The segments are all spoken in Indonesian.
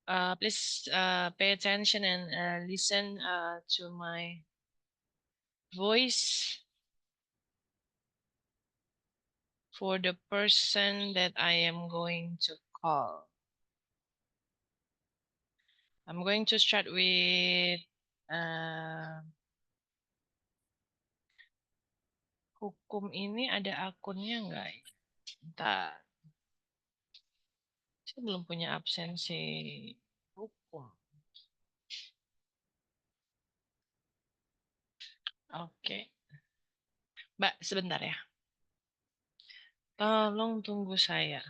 Please pay attention and listen to my voice for the person that I am going to call. I'm going to start with hukum ini ada akunnya nggak? Bentar. Saya belum punya absensi hukum. Oke. Mbak, sebentar ya. Tolong tunggu saya.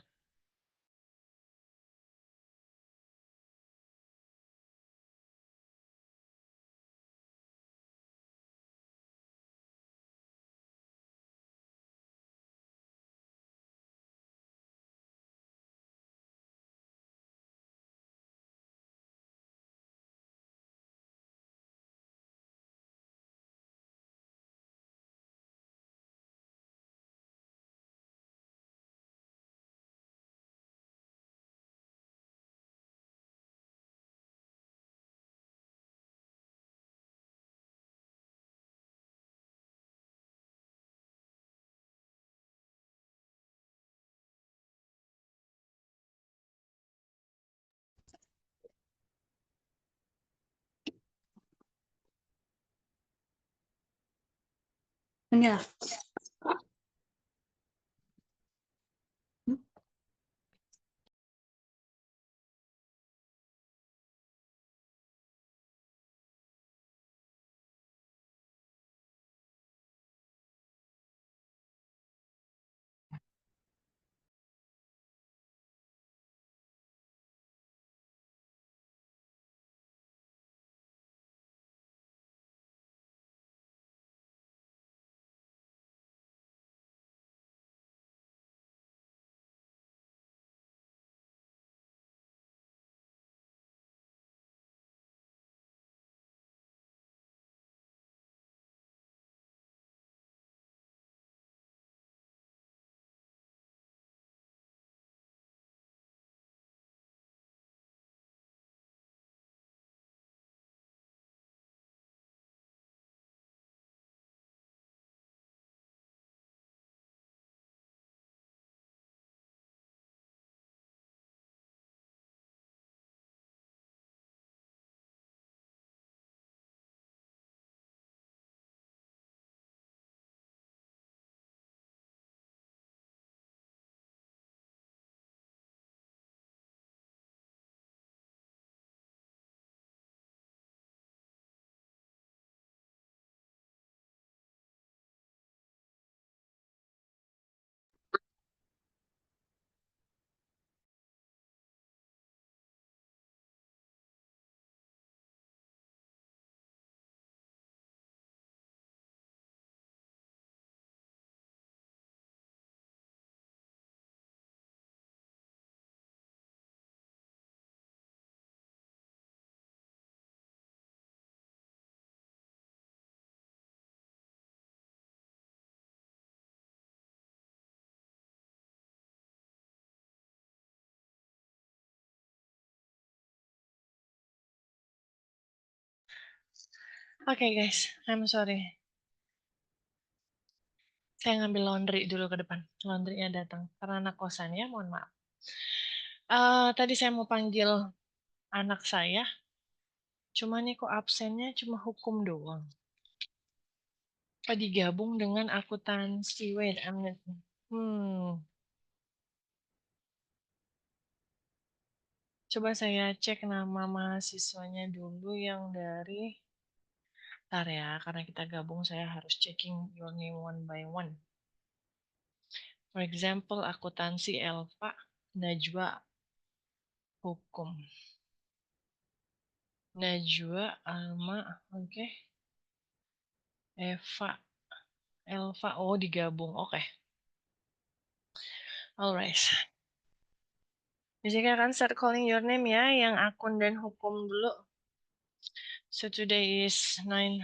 Ini lah. Oke guys, I'm sorry. Saya ngambil laundry dulu ke depan. Laundrynya datang karena anak kosan ya, mohon maaf. Tadi saya mau panggil anak saya, cuma nih kok absennya cuma hukum doang. Apa digabung dengan akuntansi? Wait a minute. Coba saya cek nama mahasiswanya dulu yang dari... Bentar ya, karena kita gabung saya harus checking your name one by one. For example, akuntansi Elva, Najwa, hukum. Najwa, Alma, oke. Eva, Elva, oh digabung, oke. Alright. Jadi akan start calling your name ya, yang akun dan hukum dulu. So today is 9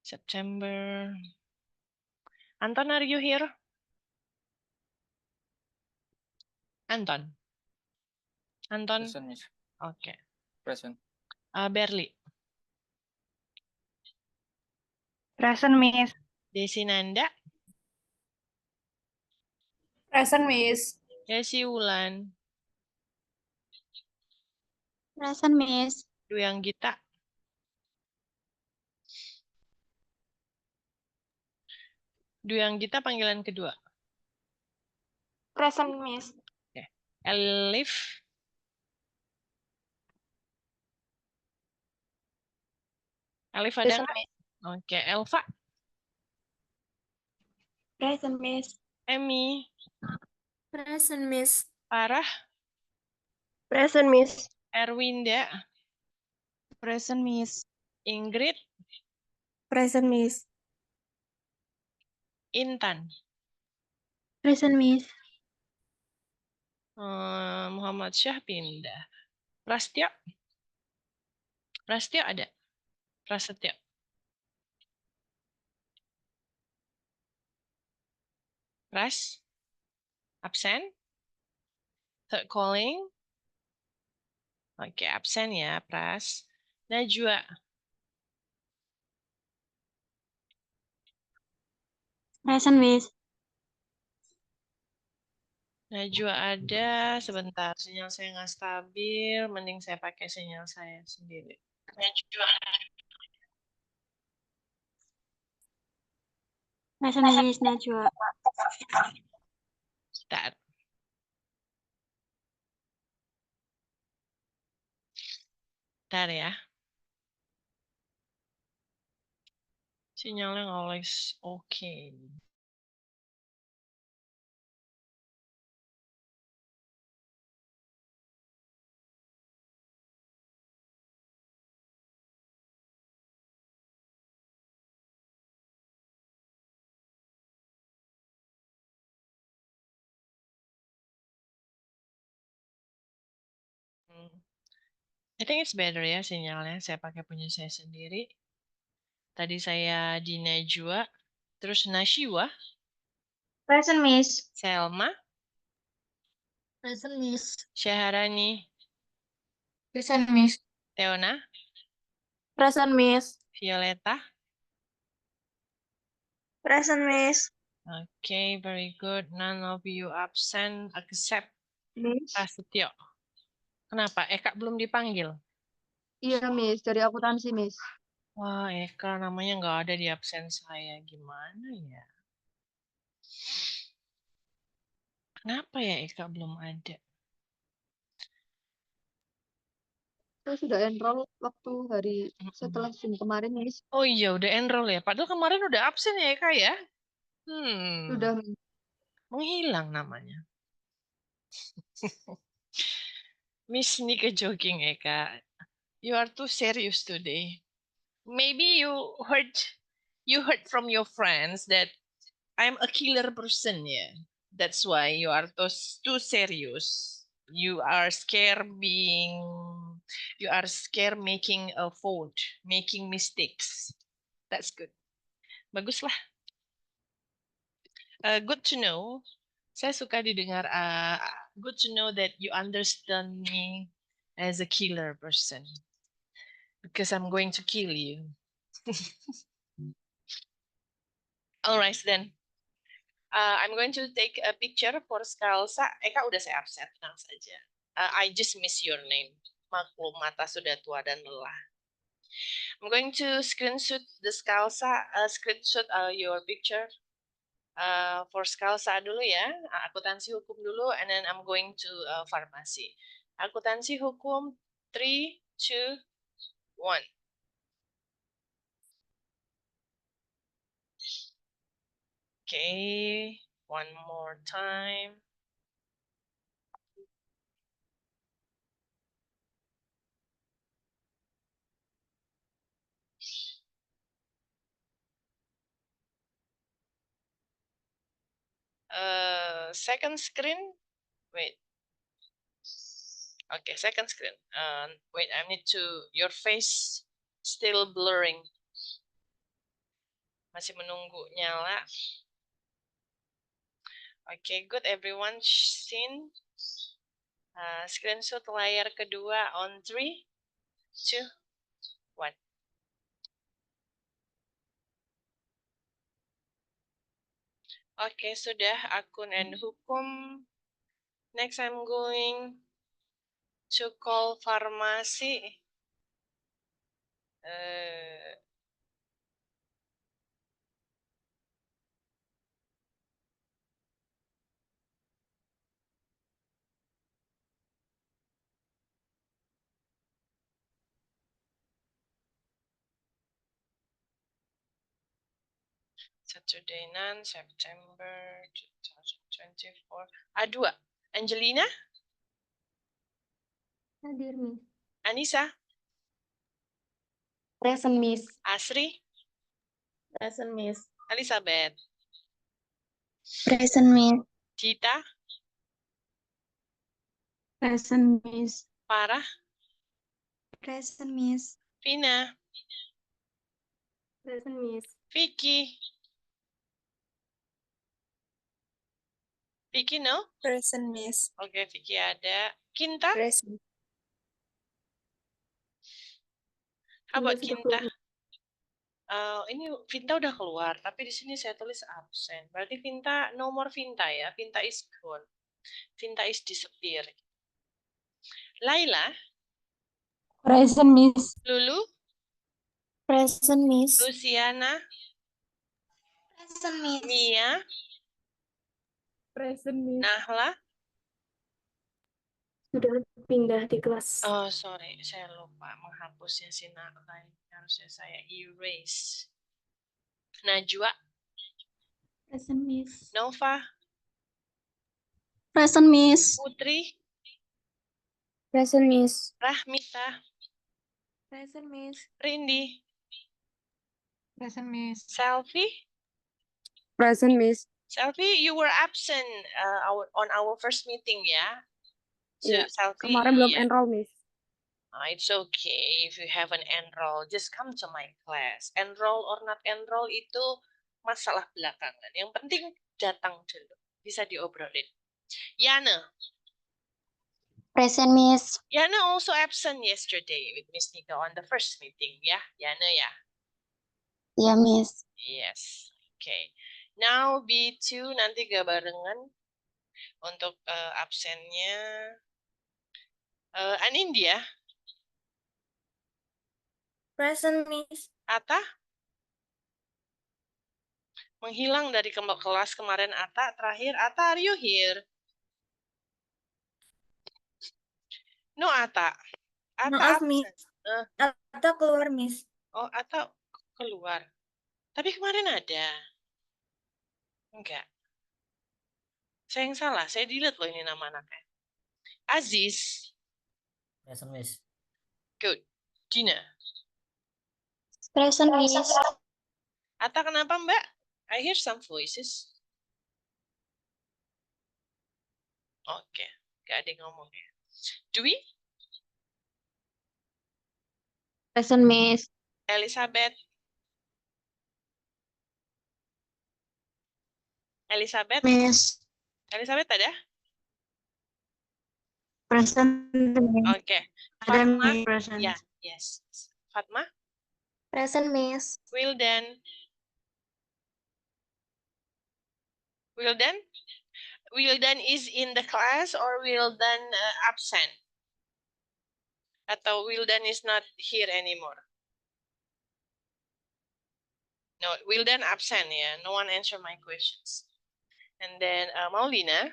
September. Anton, are you here? Anton. Anton. Oke. Present. Berli. Present, Miss. Desinanda. Present, Miss. Desi Wulan. Present, Miss. Duyang Gita. Duyang Gita panggilan kedua. Present, Miss. Oke. Elif. Elif ada Present, nggak? Miss. Oke. Elva. Present, Miss. Emmy. Present, Miss. Farah. Present, Miss. Erwinda. Present, Miss. Ingrid. Present, Miss. Intan. Present, Miss. Muhammad Syah pindah. Prastyo. Prastyo ada. Prasetyo. Pras. Absen. Third calling. Oke, absen ya, Pras. Najwa. Present, Miss. Najwa ada. Sebentar, sinyal saya nggak stabil. Mending saya pakai sinyal saya sendiri. Najwa. Present, Miss. Najwa. Bentar. Bentar ya. Sinyalnya nggak oke. I think it's better ya sinyalnya. Saya pakai punya saya sendiri. Tadi saya di Najwa. Terus Nashiwa. Present, Miss. Selma. Present, Miss. Syaharani. Present, Miss. Teona. Present, Miss. Violeta. Present, Miss. Okay, very good. None of you absent except Miss. Prasetyo. Kenapa? Eka belum dipanggil? Iya, Miss. Dari akuntansi, Miss. Wah, Eka namanya nggak ada di absen saya. Gimana ya? Kenapa ya Eka belum ada? Saya sudah enroll waktu hari setelah Zoom kemarin, Miss. Oh iya, udah enroll ya. Padahal kemarin udah absen ya Eka ya? Sudah. Menghilang namanya. Miss Nika joking Eka. You are too serious today. Maybe you heard from your friends that I'm a killer person, yeah. That's why you are too serious. You are scared making a fault, making mistakes. That's good. Baguslah. Good to know. Saya suka didengar. Good to know that you understand me as a killer person. Because I'm going to kill you. All right then. I'm going to take a picture for Skalsa. Eka udah saya absen, tenang saja. I just miss your name. Maklum mata sudah tua dan lelah. I'm going to screenshot the Skalsa, screenshot your picture. For Skalsa dulu ya, akuntansi hukum dulu, and then I'm going to farmasi. Akuntansi hukum 3, 2, 1. Okay, one more time. Second screen. Wait. Okay, second screen. Wait, I need to. Your face still blurring. Masih menunggu nyala. Okay, good. Everyone seen? Screenshot layar kedua on 3, 2, 1. Oke, sudah akun and hukum. Next I'm going to call farmasi. Saturday 9 September 2024. A2. Angelina? Hadir, Miss. Anissa? Present, Miss. Asri? Present, Miss. Elizabeth? Present, Miss. Dita? Present, Miss. Farah? Present, Miss. Vina? Present, Miss. Vicky? Vicky no? Present, Miss. Oke, Vicky ada. Kinta? Present. How about Sudah Kinta? keluar. Ini Vinta udah keluar, tapi di sini saya tulis absen. Berarti Vinta, no more Vinta ya. Vinta is gone. Vinta is disappear. Laila? Present, Miss. Lulu? Present, Miss. Luciana? Present, Miss. Mia? Present, Miss. Nahla? Sudah pindah di kelas. Oh, sorry. Saya lupa menghapusnya si Nahla. Harusnya saya erase. Najwa? Present, Miss. Nova? Present, Miss. Putri? Present, Miss. Rahmita? Present, Miss. Rindi? Present, Miss. Selfie? Present, Miss. Selfie, you were absent on our first meeting ya? So, Iya. Selfie, Kemarin belum yeah. enroll, Miss. It's okay if you haven't enroll, just come to my class. Enroll or not enroll itu masalah belakangan. Yang penting datang dulu, bisa diobrolin. Yana. Present, Miss. Yana also absent yesterday with Miss Nika on the first meeting ya. Yana ya. Iya, Miss. Yes. Okay. Now B2 nanti gak barengan untuk absennya. Anindya. Present, Miss. Ata. Menghilang dari kelas kemarin Ata. Terakhir Ata, are you here? No, Ata. Maaf, absen. Miss. Ata keluar, Miss. Oh, Ata keluar. Tapi kemarin ada. Enggak. Saya yang salah. Saya delete loh ini nama anaknya. Aziz. Present, Miss. Good. Gina. Present, Miss. Ata kenapa, Mbak? I hear some voices. Oke. Gak ada yang ngomong ya. Dwi. Present, Miss. Elizabeth. Elizabeth. Miss. Elizabeth ada? Present, Miss. Oke. Ada, Fatma. Miss. Present. Ya, yes. Fatma. Present, Miss. Wildan. Wildan? Wildan is in the class or Wildan absent? Atau Wildan is not here anymore? No, Wildan absent ya. No one answer my questions. And then Maulina.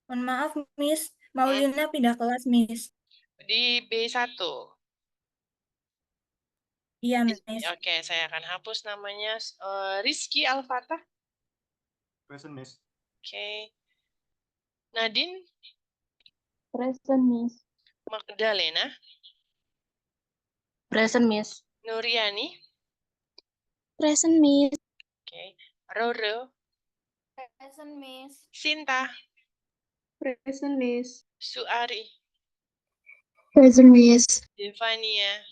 Mohon maaf, Miss. Maulina pindah kelas, Miss. Di B1. Iya, Miss. Oke, saya akan hapus namanya. Rizky Al-Fatah. Present, Miss. Oke. Nadine. Present, Miss. Magdalena. Present, Miss. Nuriani. Present, Miss. Oke. Roro. Present, Miss. Sinta. Present, Miss. Suari. Present, Miss. Zevania.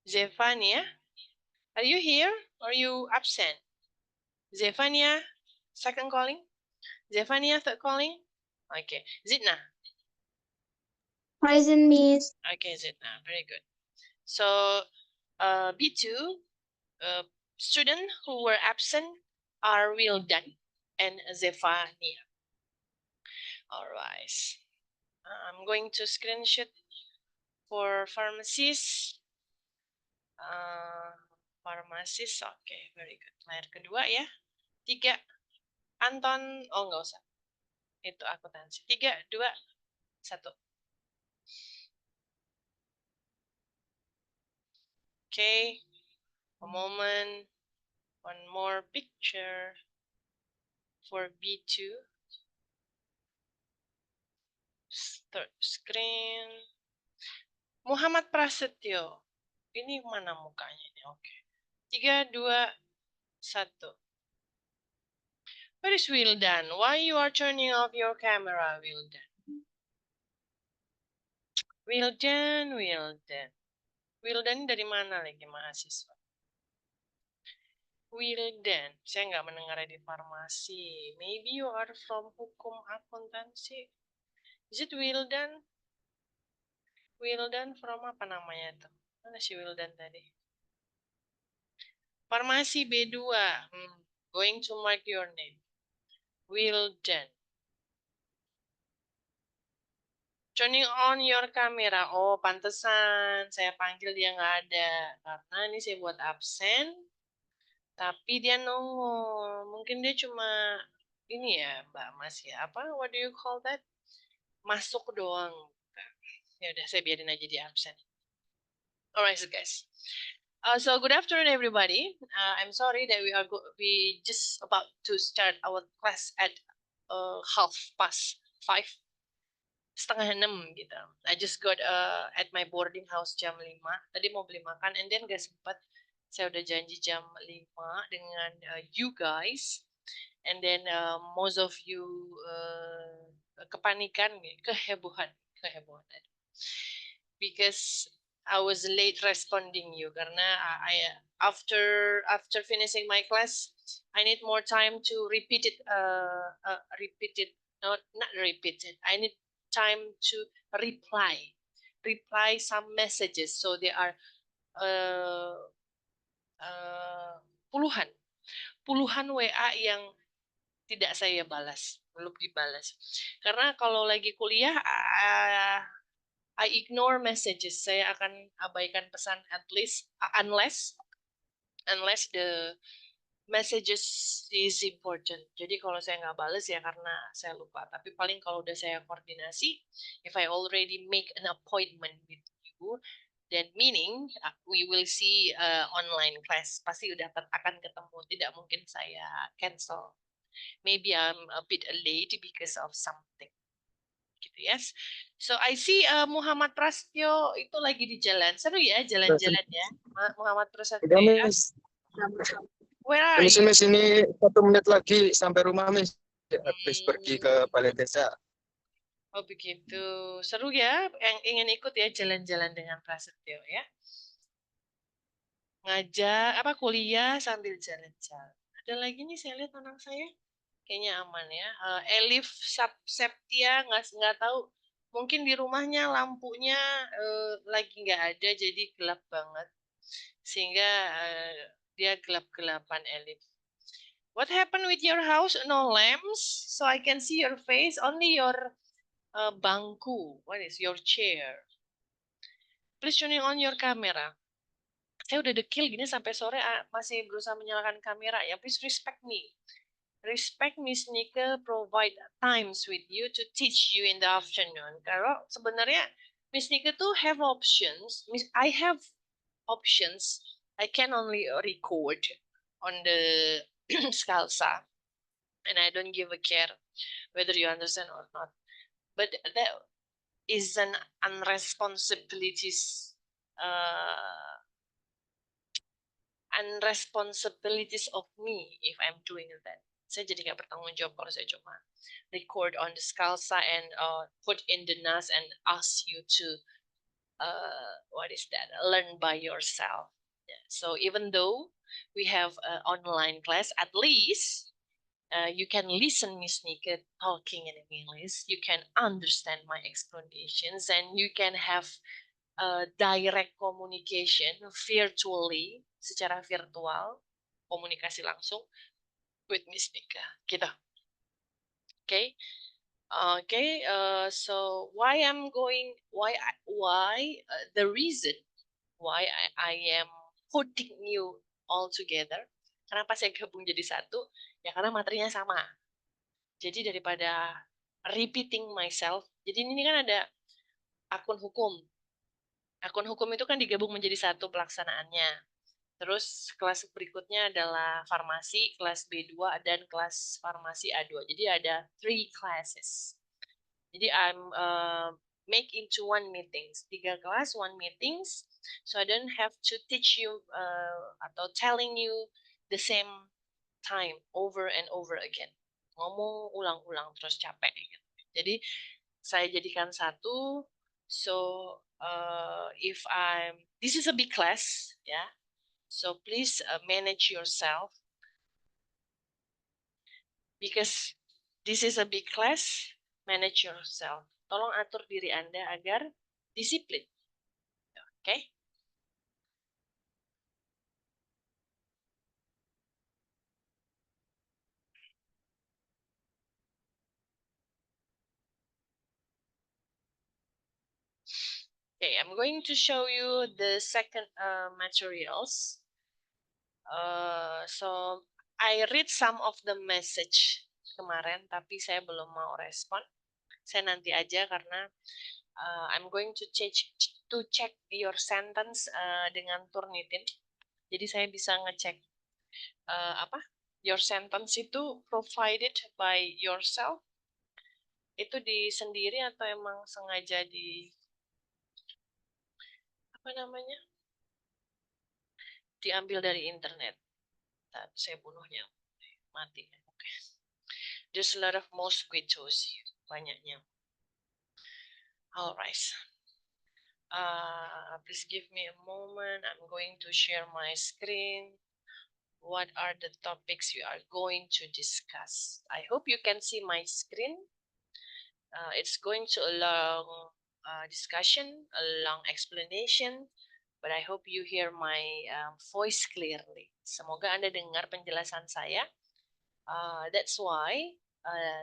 Zevania. Are you here or you absent? Zevania. Second calling. Zephania third calling? Okay. Zidna. Present, Miss. Okay, Zidna. Very good. So, B2, student who were absent are Wildan and Zephania. All right. I'm going to screenshot for pharmacist. Pharmacist, oke, very good. Layar kedua ya. 3, Anton, oh nggak usah. Itu akuntansi. 3, 2, 1. Okay, a moment. One more picture for B2. Start screen. Muhammad Prasetyo. Ini mana mukanya ini? Oke. 3, 2, 1. Where is Wildan? Why you are turning off your camera, Wildan? Wildan. Wildan dari mana lagi mahasiswa? Wildan, saya nggak mendengar di farmasi. Maybe you are from hukum akuntansi. Is it Wildan? Wildan from apa namanya tuh? Mana si Wildan tadi? Farmasi B2. Going to mark your name. Wildan. Turning on your camera. Oh, pantesan. Saya panggil dia nggak ada. Karena ini saya buat absen. Tapi dia nongol. Mungkin dia cuma ini ya, Mbak Mas ya. Apa? What do you call that? Masuk doang. Ya udah, saya biarin aja di absen. Alright, so guys. So good afternoon, everybody. I'm sorry that we just about to start our class at 5:30, 5:30 gitu. I just got at my boarding house jam 5. Tadi mau beli makan, and then gak sempet. Saya udah janji jam 5 dengan you guys, and then most of you kepanikan, kehebohan, because I was late responding you karena I after finishing my class I need more time to repeat it. Not repeat it. I need time to reply some messages. So there are puluhan WA yang tidak saya balas, belum dibalas. Karena kalau lagi kuliah I ignore messages. Saya akan abaikan pesan unless the messages is important. Jadi kalau saya nggak balas ya karena saya lupa. Tapi paling kalau udah saya koordinasi, if I already make an appointment with you, then meaning we will see online class. Pasti udah akan ketemu. Tidak mungkin saya cancel. Maybe I'm a bit late because of something. Gitu ya. So I see Muhammad Prasetyo itu lagi di jalan. Seru ya jalan-jalan ya. Muhammad Prasetyo ya. Where are you? Miss, ini 1 menit lagi sampai rumah, Miss. Habis pergi ke balai desa. Oh begitu. Seru ya. Yang ingin ikut ya jalan-jalan dengan Prasetyo ya. Ngajak kuliah sambil jalan-jalan. Ada lagi nih saya lihat anak saya. Kayaknya aman ya. Elif Septia nggak tahu. Mungkin di rumahnya lampunya lagi nggak ada jadi gelap banget. Sehingga dia gelap-gelapan Elif. What happened with your house? No lamps, so I can see your face. Only your bangku. What is your chair? Please turning on your camera. Saya udah dekil gini sampai sore masih berusaha menyalakan kamera ya. Please respect me. Respect Miss Nika provide times with you to teach you in the afternoon. Kalau sebenarnya Miss Nika tuh have options. I have options. I can only record on the Scalsa, and I don't give a care whether you understand or not. But that is an unresponsibilities of me if I'm doing that. Saya jadi nggak bertanggung jawab kalau saya cuma record on the Scalsa and put in the NAS and ask you to learn by yourself. Yeah. So even though we have an online class, at least You can listen Miss Nika talking in English. You can understand my explanations, and you can have direct communication virtually, secara virtual, komunikasi langsung with Miss Nika. Gitu. Okay. Okay. So the reason why I am putting you all together. Kenapa saya gabung jadi satu? Ya karena materinya sama. Jadi daripada repeating myself, jadi ini kan ada akun hukum. Akun hukum itu kan digabung menjadi satu pelaksanaannya. Terus kelas berikutnya adalah farmasi, kelas B2 dan kelas farmasi A2. Jadi ada 3 classes. Jadi I'm make into one meetings. 3 kelas, one meetings. So I don't have to teach you atau telling you the same time over and over again. Ngomong ulang-ulang terus capek gitu. Jadi saya jadikan satu. So this is a big class, ya. So please manage yourself because this is a big class. Manage yourself. Tolong atur diri Anda agar disiplin. Oke? Okay? Okay, I'm going to show you the second materials. So I read some of the message kemarin, tapi saya belum mau respon. Saya nanti aja karena I'm going to check your sentence dengan Turnitin. Jadi saya bisa ngecek your sentence itu provided by yourself. Itu di sendiri atau emang sengaja diambil dari internet. Saya bunuhnya mati. Okay. There's a lot of mosquitoes, banyaknya. Alright. Please give me a moment. I'm going to share my screen. What are the topics we are going to discuss? I hope you can see my screen. It's going to a long discussion, a long explanation, but I hope you hear my voice clearly. Semoga Anda dengar penjelasan saya. That's why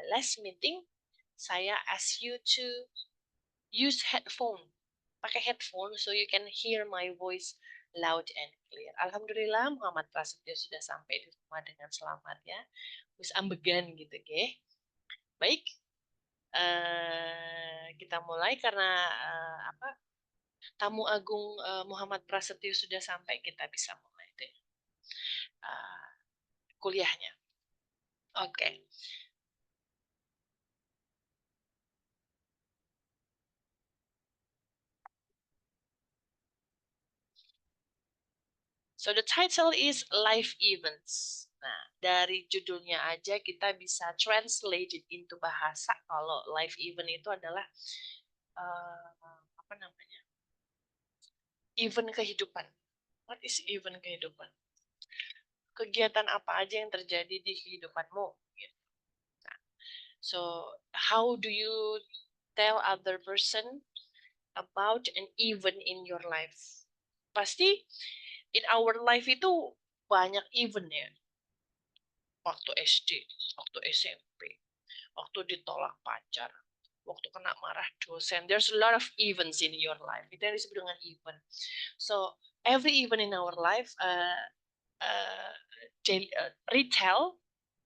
last meeting saya ask you to use headphone. Pakai headphone so you can hear my voice loud and clear. Alhamdulillah Muhammad Prasetyo sudah sampai di rumah dengan selamat ya. Wis ambegan gitu, oke. Baik. Kita mulai karena tamu agung Muhammad Prasetyo sudah sampai, kita bisa mulai deh kuliahnya. Oke. So the title is Life Events. Nah, dari judulnya aja kita bisa translate it into bahasa kalau life event itu adalah event kehidupan. What is event kehidupan? Kegiatan apa aja yang terjadi di kehidupanmu? Nah, so how do you tell other person about an event in your life? Pasti in our life itu banyak event ya. Waktu SD, waktu SMP, waktu ditolak pacar, waktu kena marah dosen. There's a lot of events in your life. Itu yang disebut dengan event. So every event in our life, retell.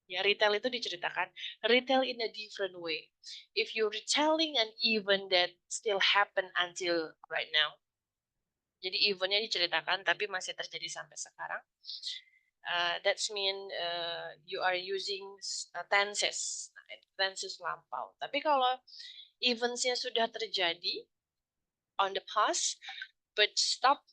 Ya, retell itu diceritakan. Retell in a different way. If you're retelling an event that still happen until right now, jadi eventnya diceritakan tapi masih terjadi sampai sekarang. That's mean you are using tenses, tenses lampau. Tapi kalau eventsnya sudah terjadi on the past, but stop,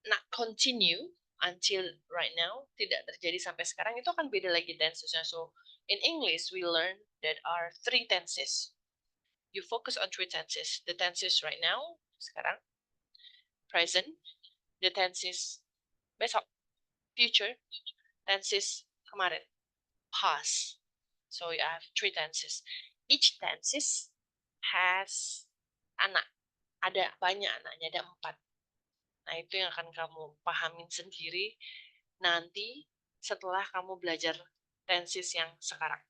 not continue until right now, tidak terjadi sampai sekarang, itu akan beda lagi tensesnya. So in English we learn that are 3 tenses. You focus on 3 tenses. The tenses right now, sekarang, present, the tenses besok, future, tenses kemarin, past. So you have 3 tenses. Each tenses has anak. Ada banyak anaknya, ada 4. Nah, itu yang akan kamu pahamin sendiri nanti setelah kamu belajar tenses yang sekarang.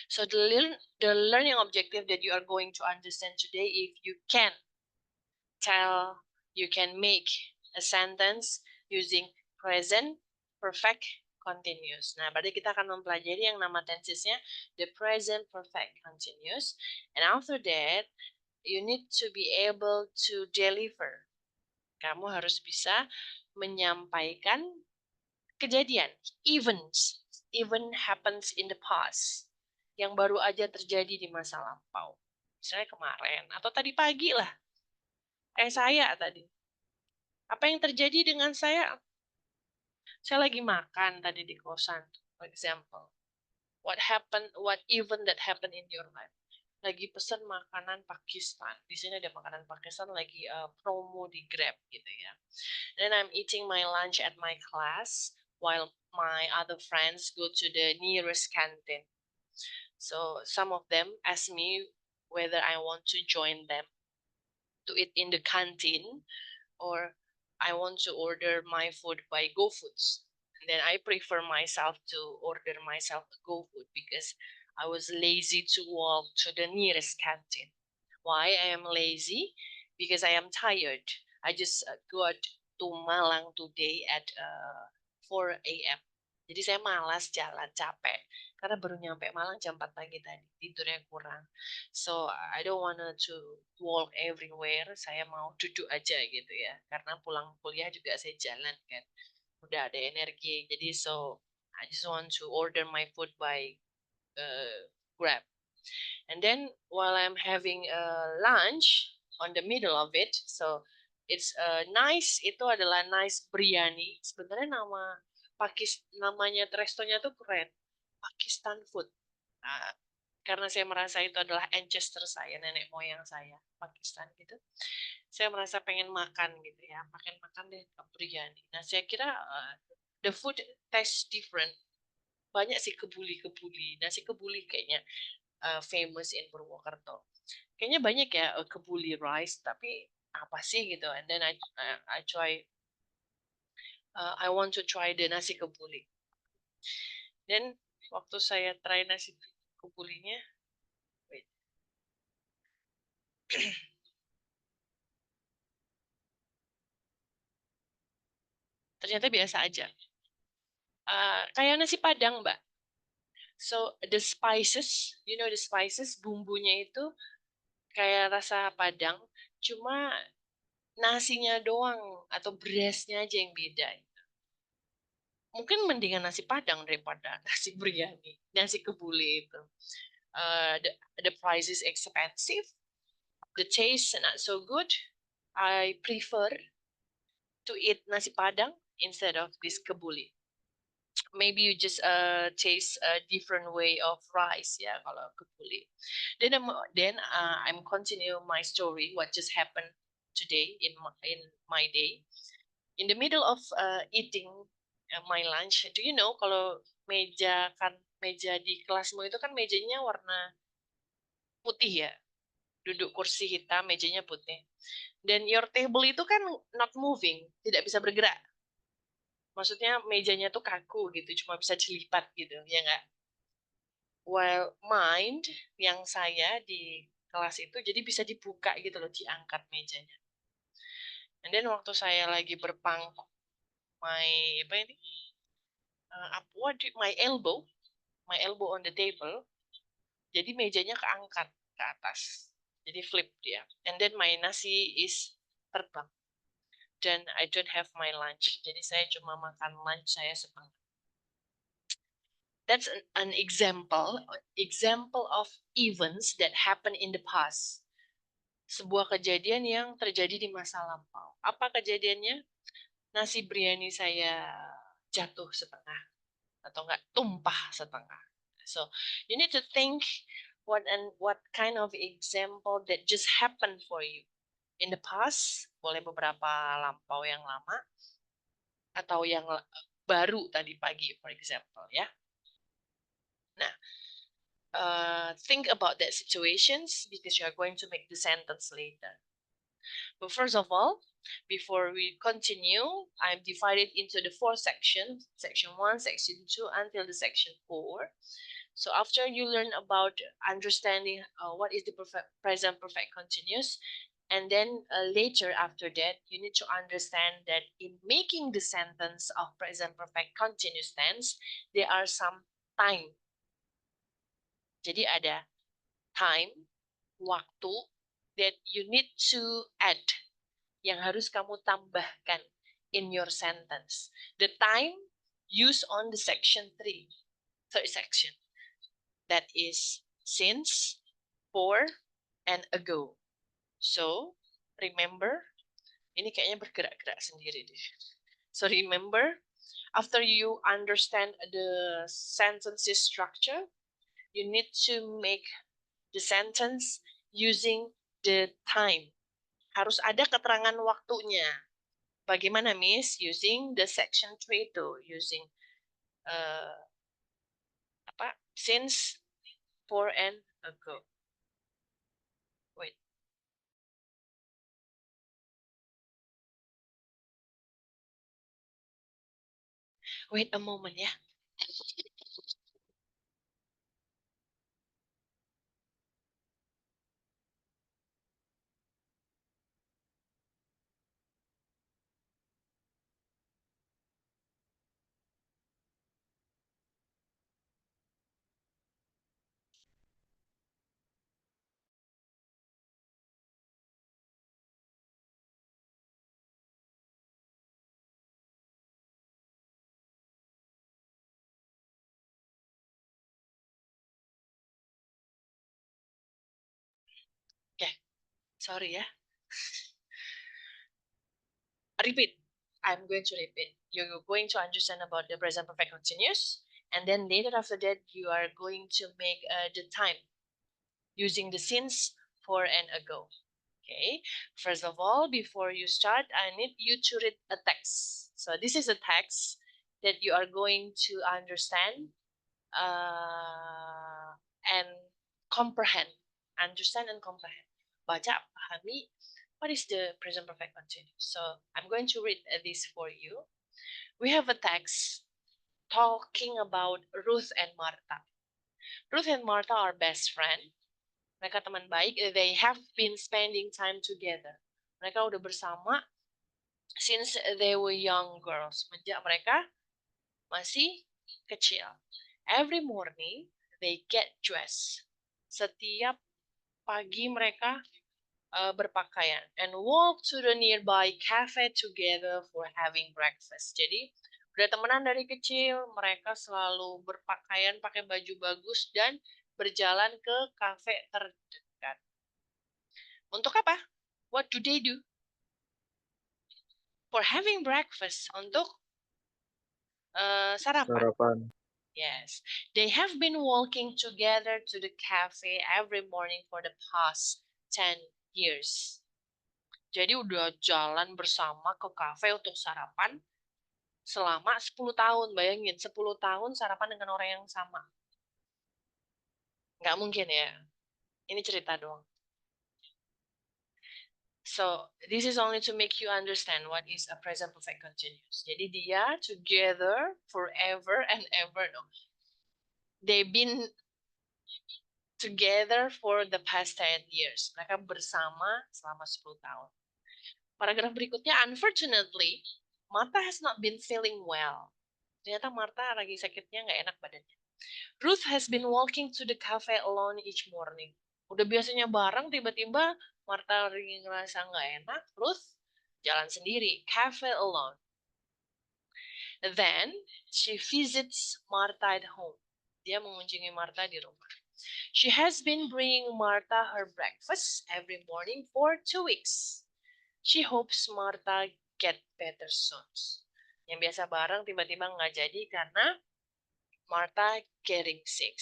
So the learning objective that you are going to understand today, if you can make a sentence using present perfect continuous. Nah, berarti kita akan mempelajari yang nama tensesnya the present perfect continuous. And after that, you need to be able to deliver. Kamu harus bisa menyampaikan kejadian, events, even happens in the past, yang baru aja terjadi di masa lampau. Misalnya kemarin, atau tadi pagi lah. Kayak saya tadi. Apa yang terjadi dengan saya? Saya lagi makan tadi di kosan, for example. What event that happened in your life? Lagi pesan makanan Pakistan. Di sini ada makanan Pakistan lagi promo di Grab gitu ya. Then I'm eating my lunch at my class while my other friends go to the nearest canteen. So some of them ask me whether I want to join them to eat in the canteen or I want to order my food by GoFoods. And then I prefer myself to order myself GoFood because I was lazy to walk to the nearest canteen. Why I am lazy? Because I am tired. I just got to Malang today at 4 a.m. Jadi saya malas jalan, capek. Karena baru nyampe Malang jam 4 pagi tadi. Tidurnya kurang. So, I don't wanna to walk everywhere. Saya mau duduk aja gitu ya. Karena pulang kuliah juga saya jalan kan. Udah ada energi. Jadi, so, I just want to order my food by Grab. And then while I'm having lunch on the middle of it, so it's nice. Itu adalah nice biryani. Sebenarnya namanya restonya tuh keren, Pakistan food. Nah, karena saya merasa itu adalah ancestor saya, nenek moyang saya, Pakistan gitu. Saya merasa pengen makan gitu ya, makan deh biryani. Nah, saya kira the food tastes different. Banyak sih kebuli. Nasi kebuli kayaknya famous in Purwokerto. Kayaknya banyak ya kebuli rice, tapi apa sih gitu. And then I try, I want to try the nasi kebuli. Dan waktu saya try nasi kebulinya, wait. Ternyata biasa aja. Kayak nasi Padang, Mbak. So the spices, you know the spices, bumbunya itu kayak rasa Padang, cuma nasinya doang atau berasnya aja yang beda. Mungkin mendingan nasi Padang daripada nasi biryani, nasi kebuli itu. The price is expensive, the taste not so good. I prefer to eat nasi Padang instead of this kebuli. Maybe you just taste a different way of rice ya kalau kebuli. Then I'm continue my story what just happened today in my day. In the middle of eating my lunch, do you know kalau meja di kelasmu itu kan mejanya warna putih ya, duduk kursi hitam, mejanya putih. Dan your table itu kan not moving, tidak bisa bergerak. Maksudnya mejanya tuh kaku gitu, cuma bisa dilipat gitu, ya nggak? While mind yang saya di kelas itu jadi bisa dibuka gitu loh, diangkat mejanya. And then waktu saya lagi berpangku my elbow on the table, jadi mejanya keangkat ke atas, jadi flip dia. And then my nasi is terbang. Dan I don't have my lunch, jadi saya cuma makan lunch saya setengah. That's an example of events that happen in the past. Sebuah kejadian yang terjadi di masa lampau. Apa kejadiannya? Nasi biryani saya jatuh setengah atau enggak tumpah setengah. So you need to think what kind of example that just happened for you in the past. Boleh beberapa lampau yang lama atau yang baru tadi pagi, for example ya. Nah, think about that situations because you are going to make the sentence later. But first of all, before we continue, I've divided into the 4 sections, section 1, section 2, until the section 4. So after you learn about understanding what is the present perfect continuous, and then later after that, you need to understand that in making the sentence of present perfect continuous tense, there are some time. Jadi ada time, waktu, that you need to add, yang harus kamu tambahkan in your sentence. The time used on the section 3, third section. That is since, for, and ago. So, remember, ini kayaknya bergerak-gerak sendiri deh. So, remember, after you understand the sentences structure, you need to make the sentence using the time. Harus ada keterangan waktunya. Bagaimana, Miss? Using the section 3 itu, using since, for, and ago. Wait. Wait a moment ya. Okay, sorry ya. Repeat. I'm going to repeat. You're going to understand about the present perfect continuous, and then later after that, you are going to make the time using the since, for, and ago. Okay. First of all, before you start, I need you to read a text. So this is a text that you are going to understand and comprehend. Understand and comprehend. Baca, pahami. What is the present perfect continuous? So I'm going to read this for you. We have a text talking about Ruth and Martha. Ruth and Martha are best friends. Mereka teman baik. They have been spending time together. Mereka udah bersama since they were young girls. Sejak mereka masih kecil. Every morning they get dressed. Setiap pagi mereka berpakaian and walk to the nearby cafe together for having breakfast. Jadi udah temenan dari kecil, mereka selalu berpakaian pakai baju bagus dan berjalan ke kafe terdekat. Untuk apa? What do they do? For having breakfast, untuk sarapan. Sarapan. Yes, they have been walking together to the cafe every morning for the past 10 years. Jadi udah jalan bersama ke kafe untuk sarapan selama 10 tahun. Bayangin, 10 tahun sarapan dengan orang yang sama. Nggak mungkin ya. Ini cerita doang. So, this is only to make you understand what is a present perfect continuous. Jadi dia together forever and ever. No. They've been together for the past 10 years. Mereka bersama selama 10 tahun. Paragraf berikutnya, unfortunately, Martha has not been feeling well. Ternyata Martha lagi sakitnya nggak enak badannya. Ruth has been walking to the cafe alone each morning. Udah biasanya bareng, tiba-tiba Martha lagi ngerasa nggak enak. Ruth jalan sendiri, cafe alone. Then, she visits Martha at home. Dia mengunjungi Martha di rumah. She has been bringing Martha her breakfast every morning for 2 weeks. She hopes Martha get better soon. Yang biasa bareng tiba-tiba nggak jadi karena Martha getting sick.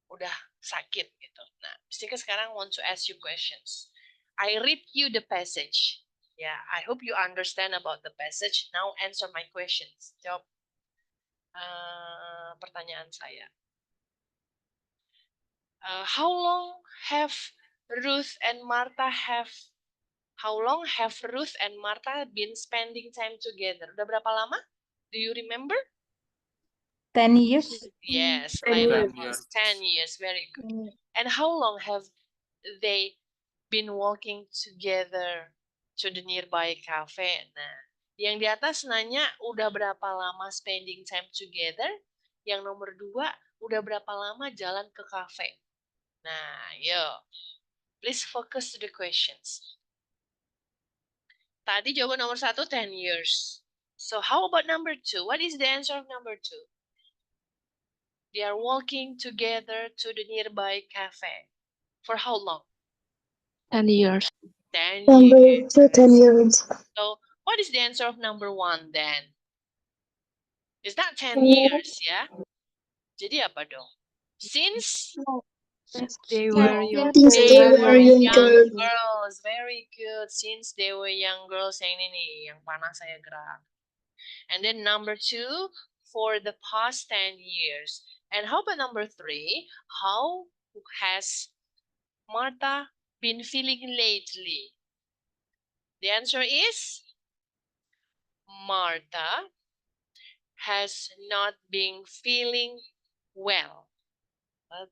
Udah sakit gitu. Nah, Stika sekarang want to ask you questions. I read you the passage. Yeah, I hope you understand about the passage. Now answer my questions. Jawab pertanyaan saya. How long have Ruth and Martha been spending time together? Udah berapa lama? Do you remember? 10 years. Yes, 10 Laila years. was 10 years. Very good. And how long have they been walking together to the nearby cafe? Nah, yang di atas nanya udah berapa lama spending time together. Yang nomor 2, udah berapa lama jalan ke cafe. Nah, yo. Please focus to the questions. Tadi jawaban nomor 1, 10 years. So how about number 2? What is the answer of number 2? They are walking together to the nearby cafe. For how long? 10 years. 10 Number years. 2, 10 years. So what is the answer of number 1 then? Is that 10 years, ya? Jadi apa dong? Since They were young. Since they were young young girls. girls. Very good. Since they were young girls. Yang ini nih, yang panas saya gerak. And then number 2, for the past 10 years. And how about number 3? How has Martha been feeling lately? The answer is Martha has not been feeling well.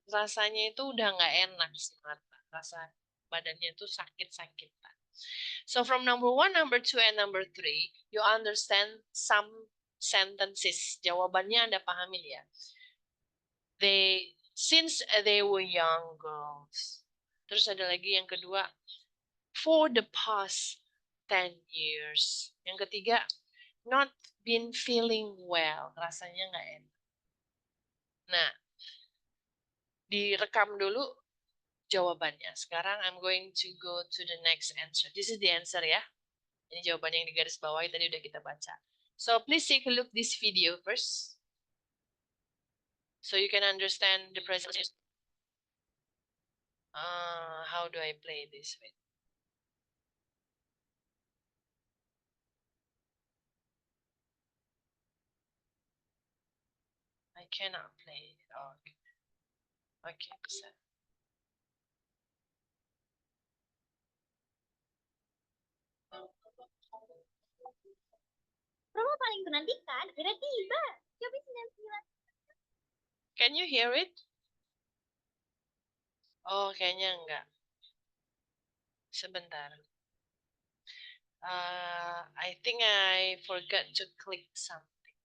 Rasanya itu udah nggak enak sih Martha. Rasa badannya itu sakit-sakitan. So from number 1, number 2, and number 3, you understand some sentences. Jawabannya Anda pahamin ya. Since they were young girls. Terus ada lagi yang kedua, for the past 10 years. Yang ketiga, not been feeling well. Rasanya nggak enak. Nah, direkam dulu jawabannya. Sekarang I'm going to go to the next answer. This is the answer ya. Ini jawabannya yang di garis bawah tadi udah kita baca. So please take a look this video first. So you can understand the present. How do I play this? Wait. I cannot play it. Oh, okay, bisa. Promo paling menantikan akhirnya tiba. Shopee 99. Can you hear it? Oh, kayaknya enggak. Sebentar. I think I forgot to click something.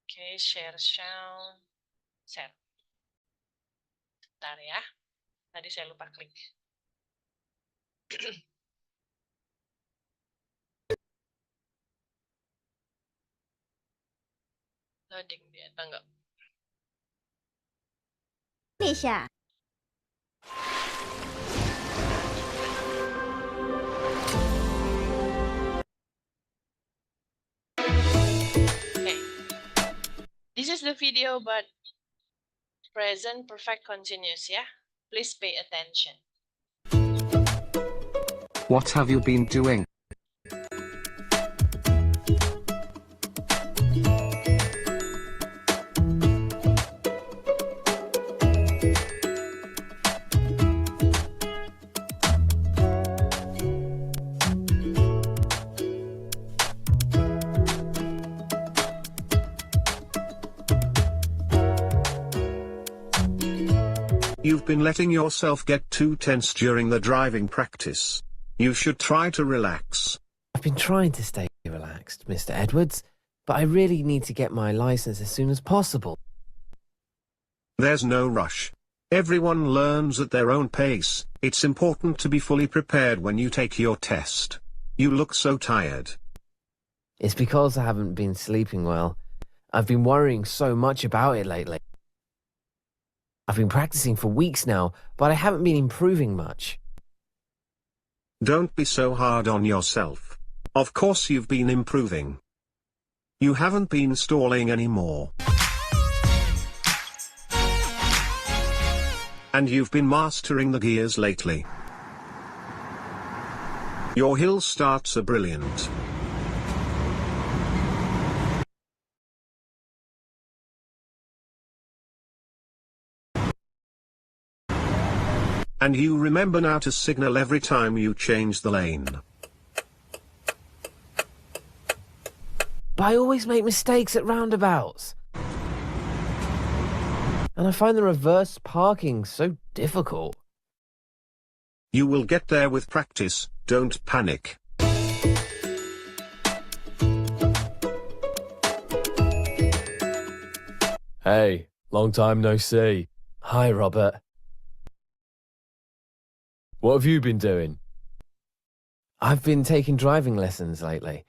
Okay, share sound. Share. Bentar ya. Tadi saya lupa klik. Loading dia, tangga. Indonesia. Okay. This is the video, but present perfect continuous, yeah? Please pay attention. What have you been doing? You've been letting yourself get too tense during the driving practice. You should try to relax. I've been trying to stay relaxed, Mr. Edwards, but I really need to get my license as soon as possible. There's no rush. Everyone learns at their own pace. It's important to be fully prepared when you take your test. You look so tired. It's because I haven't been sleeping well. I've been worrying so much about it lately. I've been practicing for weeks now, but I haven't been improving much. Don't be so hard on yourself. Of course you've been improving. You haven't been stalling anymore. And you've been mastering the gears lately. Your hill starts are brilliant. And you remember now to signal every time you change the lane. But I always make mistakes at roundabouts. And I find the reverse parking so difficult. You will get there with practice, don't panic. Hey, long time no see. Hi, Robert. What have you been doing? I've been taking driving lessons lately.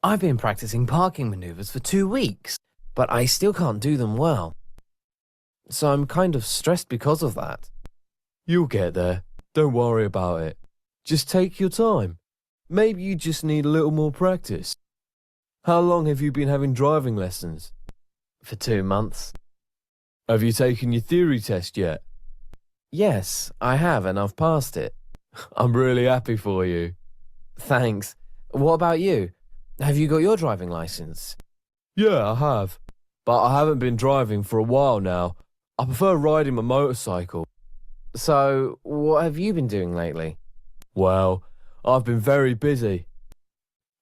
I've been practicing parking maneuvers for 2 weeks, but I still can't do them well. So I'm kind of stressed because of that. You'll get there. Don't worry about it. Just take your time. Maybe you just need a little more practice. How long have you been having driving lessons? For 2 months. Have you taken your theory test yet? Yes, I have, and I've passed it. I'm really happy for you. Thanks. What about you? Have you got your driving license? Yeah, I have. But I haven't been driving for a while now. I prefer riding my motorcycle. So, what have you been doing lately? Well, I've been very busy.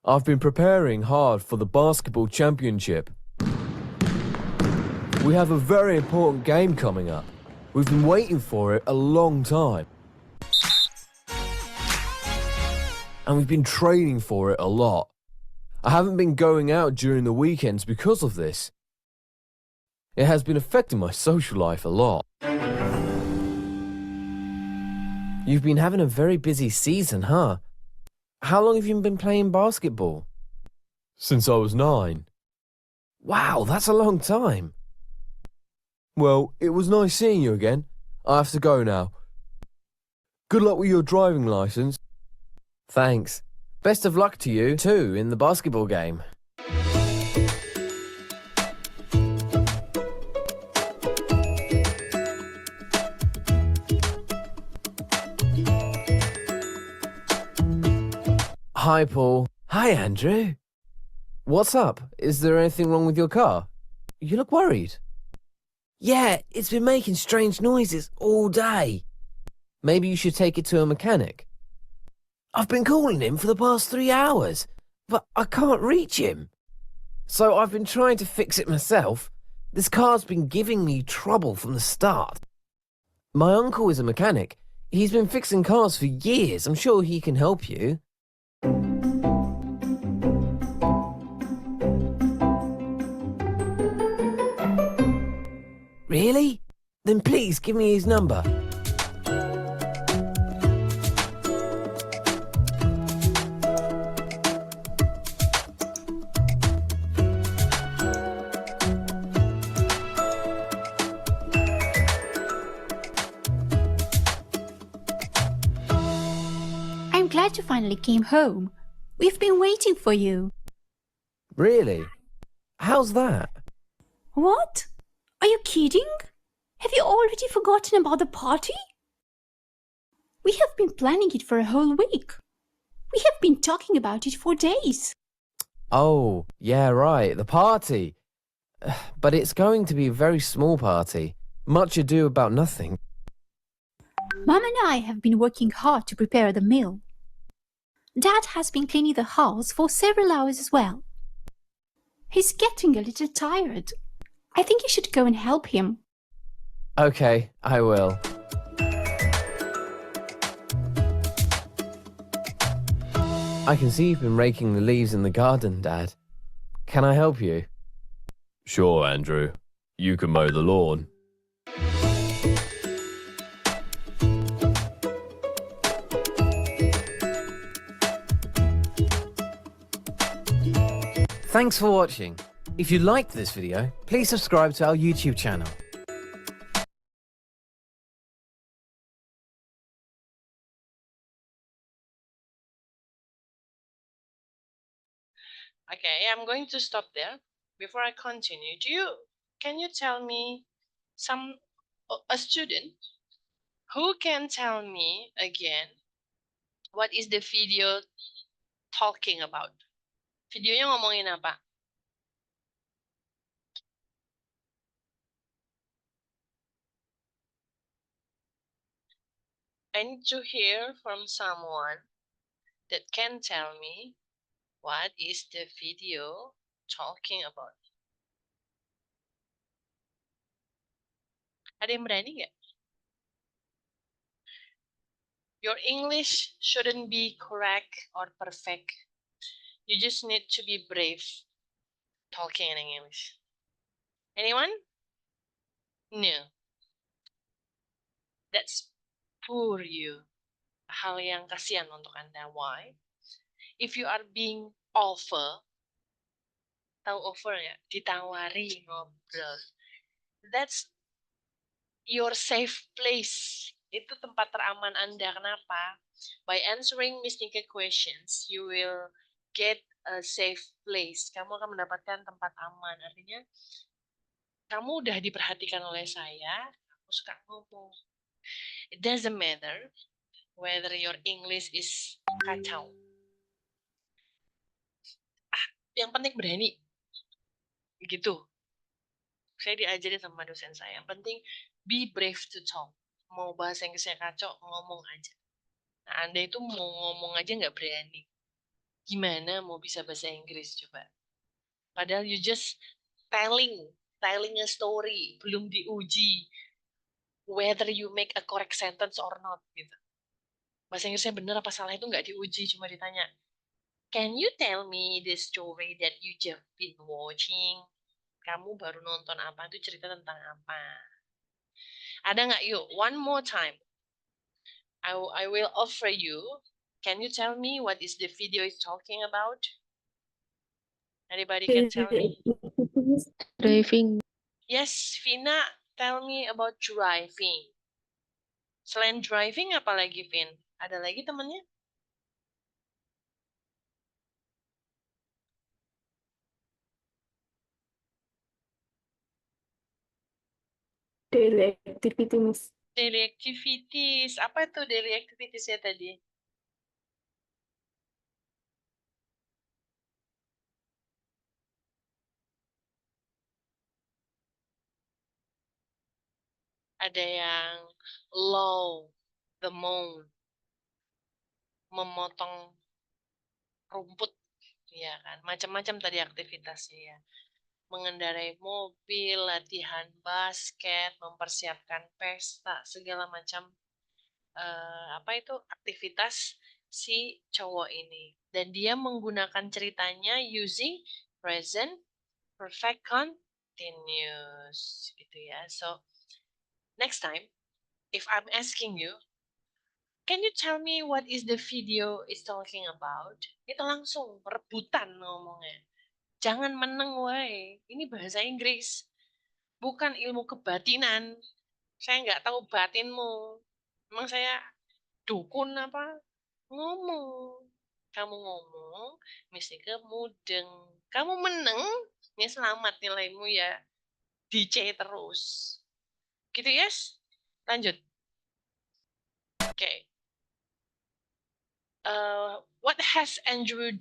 I've been preparing hard for the basketball championship. We have a very important game coming up. We've been waiting for it a long time. And we've been training for it a lot. I haven't been going out during the weekends because of this. It has been affecting my social life a lot. You've been having a very busy season, huh? How long have you been playing basketball? Since I was 9. Wow, that's a long time. Well, it was nice seeing you again. I have to go now. Good luck with your driving license. Thanks. Best of luck to you, too, in the basketball game. Hi, Paul. Hi, Andrew. What's up? Is there anything wrong with your car? You look worried. Yeah, it's been making strange noises all day. Maybe you should take it to a mechanic. I've been calling him for the past 3 hours, but I can't reach him. So I've been trying to fix it myself. This car's been giving me trouble from the start. My uncle is a mechanic. He's been fixing cars for years. I'm sure he can help you. Really? Then please give me his number. I'm glad you finally came home. We've been waiting for you. Really? How's that? What? Are you kidding? Have you already forgotten about the party? We have been planning it for a whole week. We have been talking about it for days. Oh, yeah, right, the party. But it's going to be a very small party. Much ado about nothing. Mom and I have been working hard to prepare the meal. Dad has been cleaning the house for several hours as well. He's getting a little tired. I think you should go and help him. Okay, I will. I can see you've been raking the leaves in the garden, Dad. Can I help you? Sure, Andrew. You can mow the lawn. Thanks for watching. If you liked this video, please subscribe to our YouTube channel. Okay, I'm going to stop there. Before I continue, can you tell me a student who can tell me again what is the video talking about? Videonya ngomongin apa? I need to hear from someone that can tell me what is the video talking about. Ada yang berani nggak? Your English shouldn't be correct or perfect. You just need to be brave talking in English. Anyone? No. That's poor you. Hal yang kasihan untuk Anda. Why? If you are being offer, tahu offer ya? Ditawari ngobrol. That's your safe place. Itu tempat teraman Anda. Kenapa? By answering Miss Nika questions, you will get a safe place. Kamu akan mendapatkan tempat aman. Artinya, kamu udah diperhatikan oleh saya, aku suka ngomong. It doesn't matter whether your English is kacau. Yang penting berani. Gitu. Saya diajarin sama dosen saya. Yang penting, be brave to talk. Mau bahasa Inggrisnya kacau, ngomong aja. Nah, Anda itu mau ngomong aja nggak berani. Gimana mau bisa bahasa Inggris coba? Padahal you just telling a story, belum diuji whether you make a correct sentence or not gitu. Bahasa Inggrisnya benar apa salah itu nggak diuji, cuma ditanya, can you tell me the story that you just been watching? Kamu baru nonton apa, itu cerita tentang apa? Ada nggak? Yuk, one more time. I will offer you. Can you tell me what is the video is talking about? Anybody can tell me? Driving. Yes, Vina, tell me about driving. Selain driving, apa lagi, Vin? Ada lagi temennya? Daily activity, Miss. Daily activities. Apa itu daily activities ya tadi? Ada yang low, the mow, memotong rumput, ya kan? Macam-macam tadi aktivitasnya ya. Mengendarai mobil, latihan basket, mempersiapkan pesta, segala macam apa itu aktivitas si cowok ini. Dan dia menggunakan ceritanya using present perfect continuous gitu ya. So next time, if I'm asking you, can you tell me what is the video is talking about? Itu langsung rebutan ngomongnya. Jangan meneng, woy. Ini bahasa Inggris. Bukan ilmu kebatinan. Saya nggak tahu batinmu. Emang saya dukun apa? Ngomong. Kamu ngomong, mesti mudeng. Kamu meneng, ya selamat nilaimu ya. Di C terus. Gitu, yes? Lanjut. Okay. What has Andrew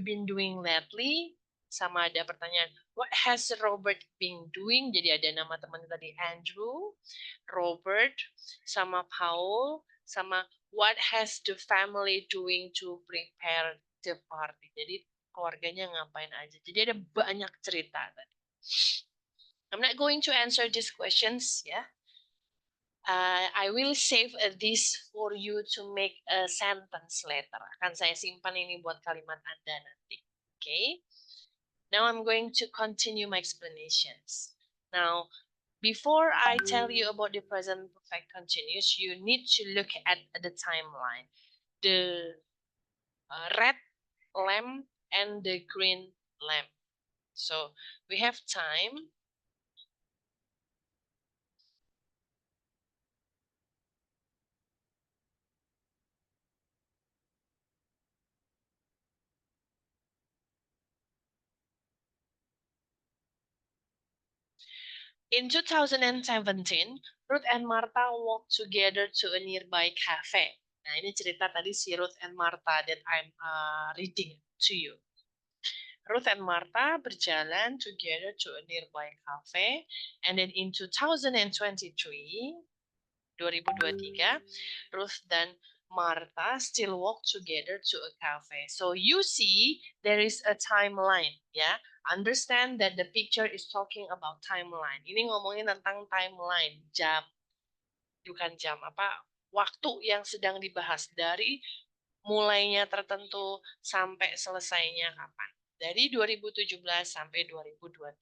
been doing lately? Sama ada pertanyaan, what has Robert been doing? Jadi ada nama teman tadi Andrew, Robert, sama Paul, sama what has the family doing to prepare the party? Jadi keluarganya ngapain aja? Jadi ada banyak cerita tadi. I'm not going to answer these questions ya. I will save this for you to make a sentence later. Akan saya simpan ini buat kalimat Anda nanti. Okay? Now I'm going to continue my explanations. Now, before I tell you about the present perfect continuous, you need to look at the timeline. The red lamp and the green lamp. So, we have time. In 2017, Ruth and Martha walked together to a nearby cafe. Nah, ini cerita tadi si Ruth and Martha that I'm reading to you. Ruth and Martha berjalan together to a nearby cafe, and then in 2023, 2023, Ruth dan Martha still walk together to a cafe. So you see there is a timeline, ya. Understand that the picture is talking about timeline. Ini ngomongin tentang timeline, jam, bukan jam apa, waktu yang sedang dibahas dari mulainya tertentu sampai selesainya kapan. Dari 2017 sampai 2023.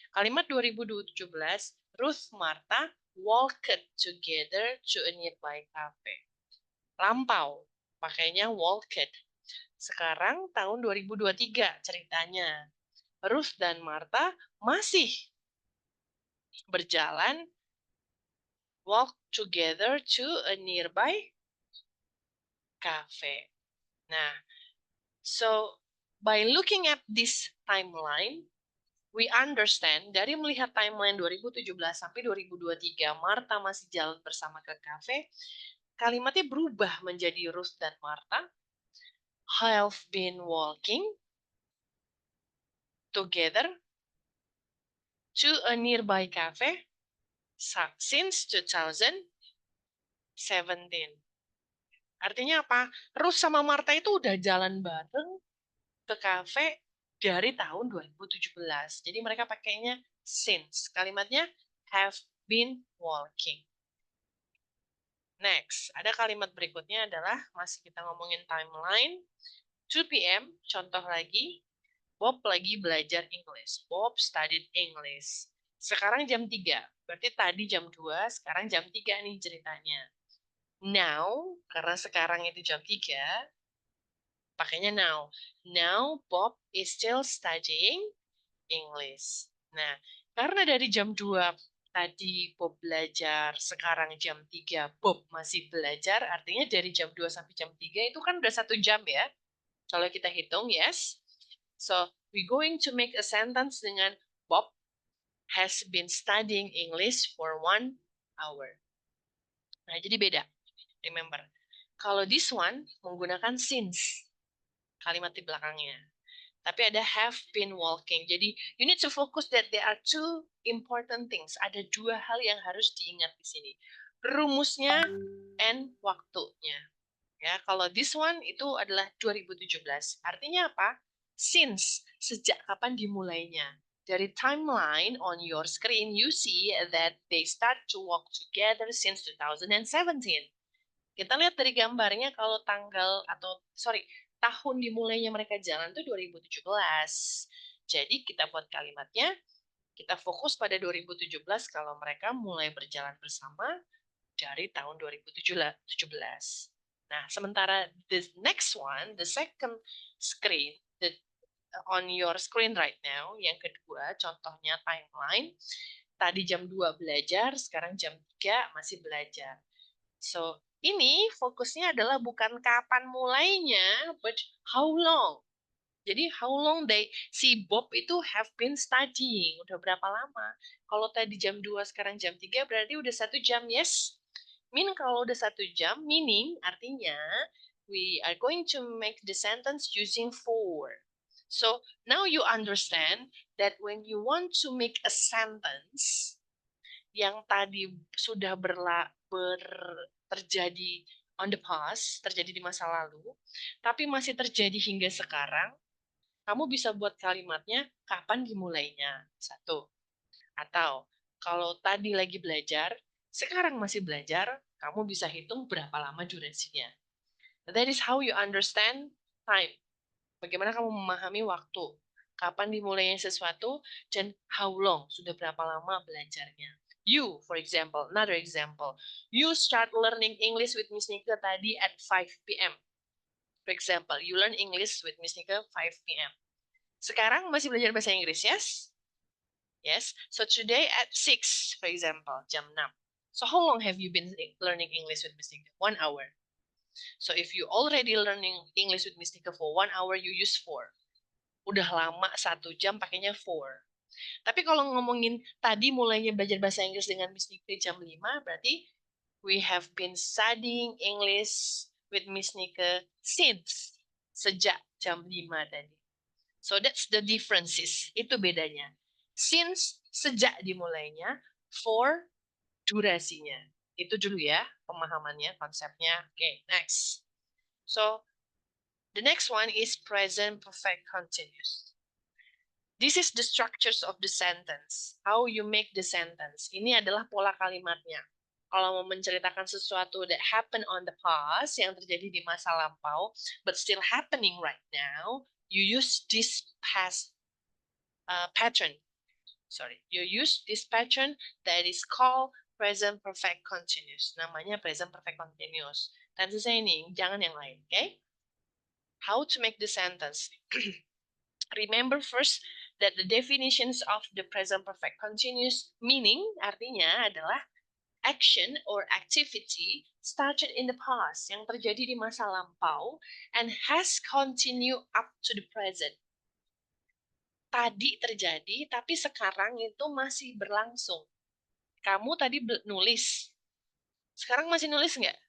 Kalimat 2017, Ruth Martha walked together to a nearby cafe. Lampau, pakainya walked. Sekarang tahun 2023 ceritanya. Ruth dan Martha masih berjalan walk together to a nearby cafe. Nah, so by looking at this timeline, we understand dari melihat timeline 2017 sampai 2023, Martha masih jalan bersama ke cafe. Kalimatnya berubah menjadi Ruth dan Martha have been walking together to a nearby cafe since 2017. Artinya apa? Ruth sama Martha itu udah jalan bareng ke cafe dari tahun 2017. Jadi mereka pakainya since. Kalimatnya have been walking. Next, ada kalimat berikutnya adalah masih kita ngomongin timeline. 2 p.m., contoh lagi, Bob lagi belajar English. Bob studied English. Sekarang jam 3, berarti tadi jam 2, sekarang jam 3 nih ceritanya. Now, karena sekarang itu jam 3, pakainya now. Now, Bob is still studying English. Nah, karena dari jam 2 tadi Bob belajar, sekarang jam 3 Bob masih belajar, artinya dari jam 2 sampai jam 3 itu kan udah 1 jam ya. Kalau kita hitung, yes. So, we going to make a sentence dengan Bob has been studying English for 1 hour. Nah, jadi beda. Remember, kalau this one menggunakan since, kalimat di belakangnya. Tapi ada have been walking. Jadi, you need to focus that there are 2 important things. Ada 2 hal yang harus diingat di sini. Rumusnya and waktunya. Ya, kalau this one itu adalah 2017. Artinya apa? Since, sejak kapan dimulainya. Dari timeline on your screen, you see that they start to walk together since 2017. Kita lihat dari gambarnya kalau tahun dimulainya mereka jalan itu 2017. Jadi kita buat kalimatnya, kita fokus pada 2017 kalau mereka mulai berjalan bersama dari tahun 2017. Nah, sementara the next one, the second screen, on your screen right now, yang kedua, contohnya timeline, tadi jam 2 belajar, sekarang jam 3 masih belajar. So, ini fokusnya adalah bukan kapan mulainya, but how long. Jadi, how long si Bob itu have been studying. Udah berapa lama? Kalau tadi jam 2, sekarang jam 3, berarti udah 1 jam, yes? Kalau udah 1 jam, meaning artinya, we are going to make the sentence using for. So, now you understand that when you want to make a sentence, yang tadi sudah terjadi on the past, terjadi di masa lalu, tapi masih terjadi hingga sekarang, kamu bisa buat kalimatnya kapan dimulainya. 1. Atau kalau tadi lagi belajar, sekarang masih belajar, kamu bisa hitung berapa lama durasinya. That is how you understand time. Bagaimana kamu memahami waktu. Kapan dimulainya sesuatu, dan how long, sudah berapa lama belajarnya. You, for example, another example. You start learning English with Miss Nika tadi at 5 p.m. For example, you learn English with Miss Nika 5 p.m. Sekarang masih belajar bahasa Inggris, yes? Yes. So today at 6, for example, jam 6. So how long have you been learning English with Miss Nika? 1 hour. So if you already learning English with Miss Nika for 1 hour, you use 4. Udah lama 1 jam pakainya 4. Tapi kalau ngomongin tadi mulainya belajar bahasa Inggris dengan Miss Nika jam 5, berarti we have been studying English with Miss Nika since, sejak jam 5 tadi. So that's the differences. Itu bedanya. Since, sejak dimulainya, for, durasinya. Itu dulu ya pemahamannya, konsepnya. Oke, next. So, the next one is present perfect continuous. This is the structures of the sentence. How you make the sentence. Ini adalah pola kalimatnya. Kalau mau menceritakan sesuatu that happened on the past, yang terjadi di masa lampau, but still happening right now, you use this past pattern. You use this pattern that is called present perfect continuous. Namanya present perfect continuous. Tense saya ini, jangan yang lain, okay? How to make the sentence. Remember first that the definitions of the present perfect continuous meaning artinya adalah action or activity started in the past yang terjadi di masa lampau and has continued up to the present. Tadi terjadi tapi sekarang itu masih berlangsung. Kamu tadi nulis. Sekarang masih nulis nggak?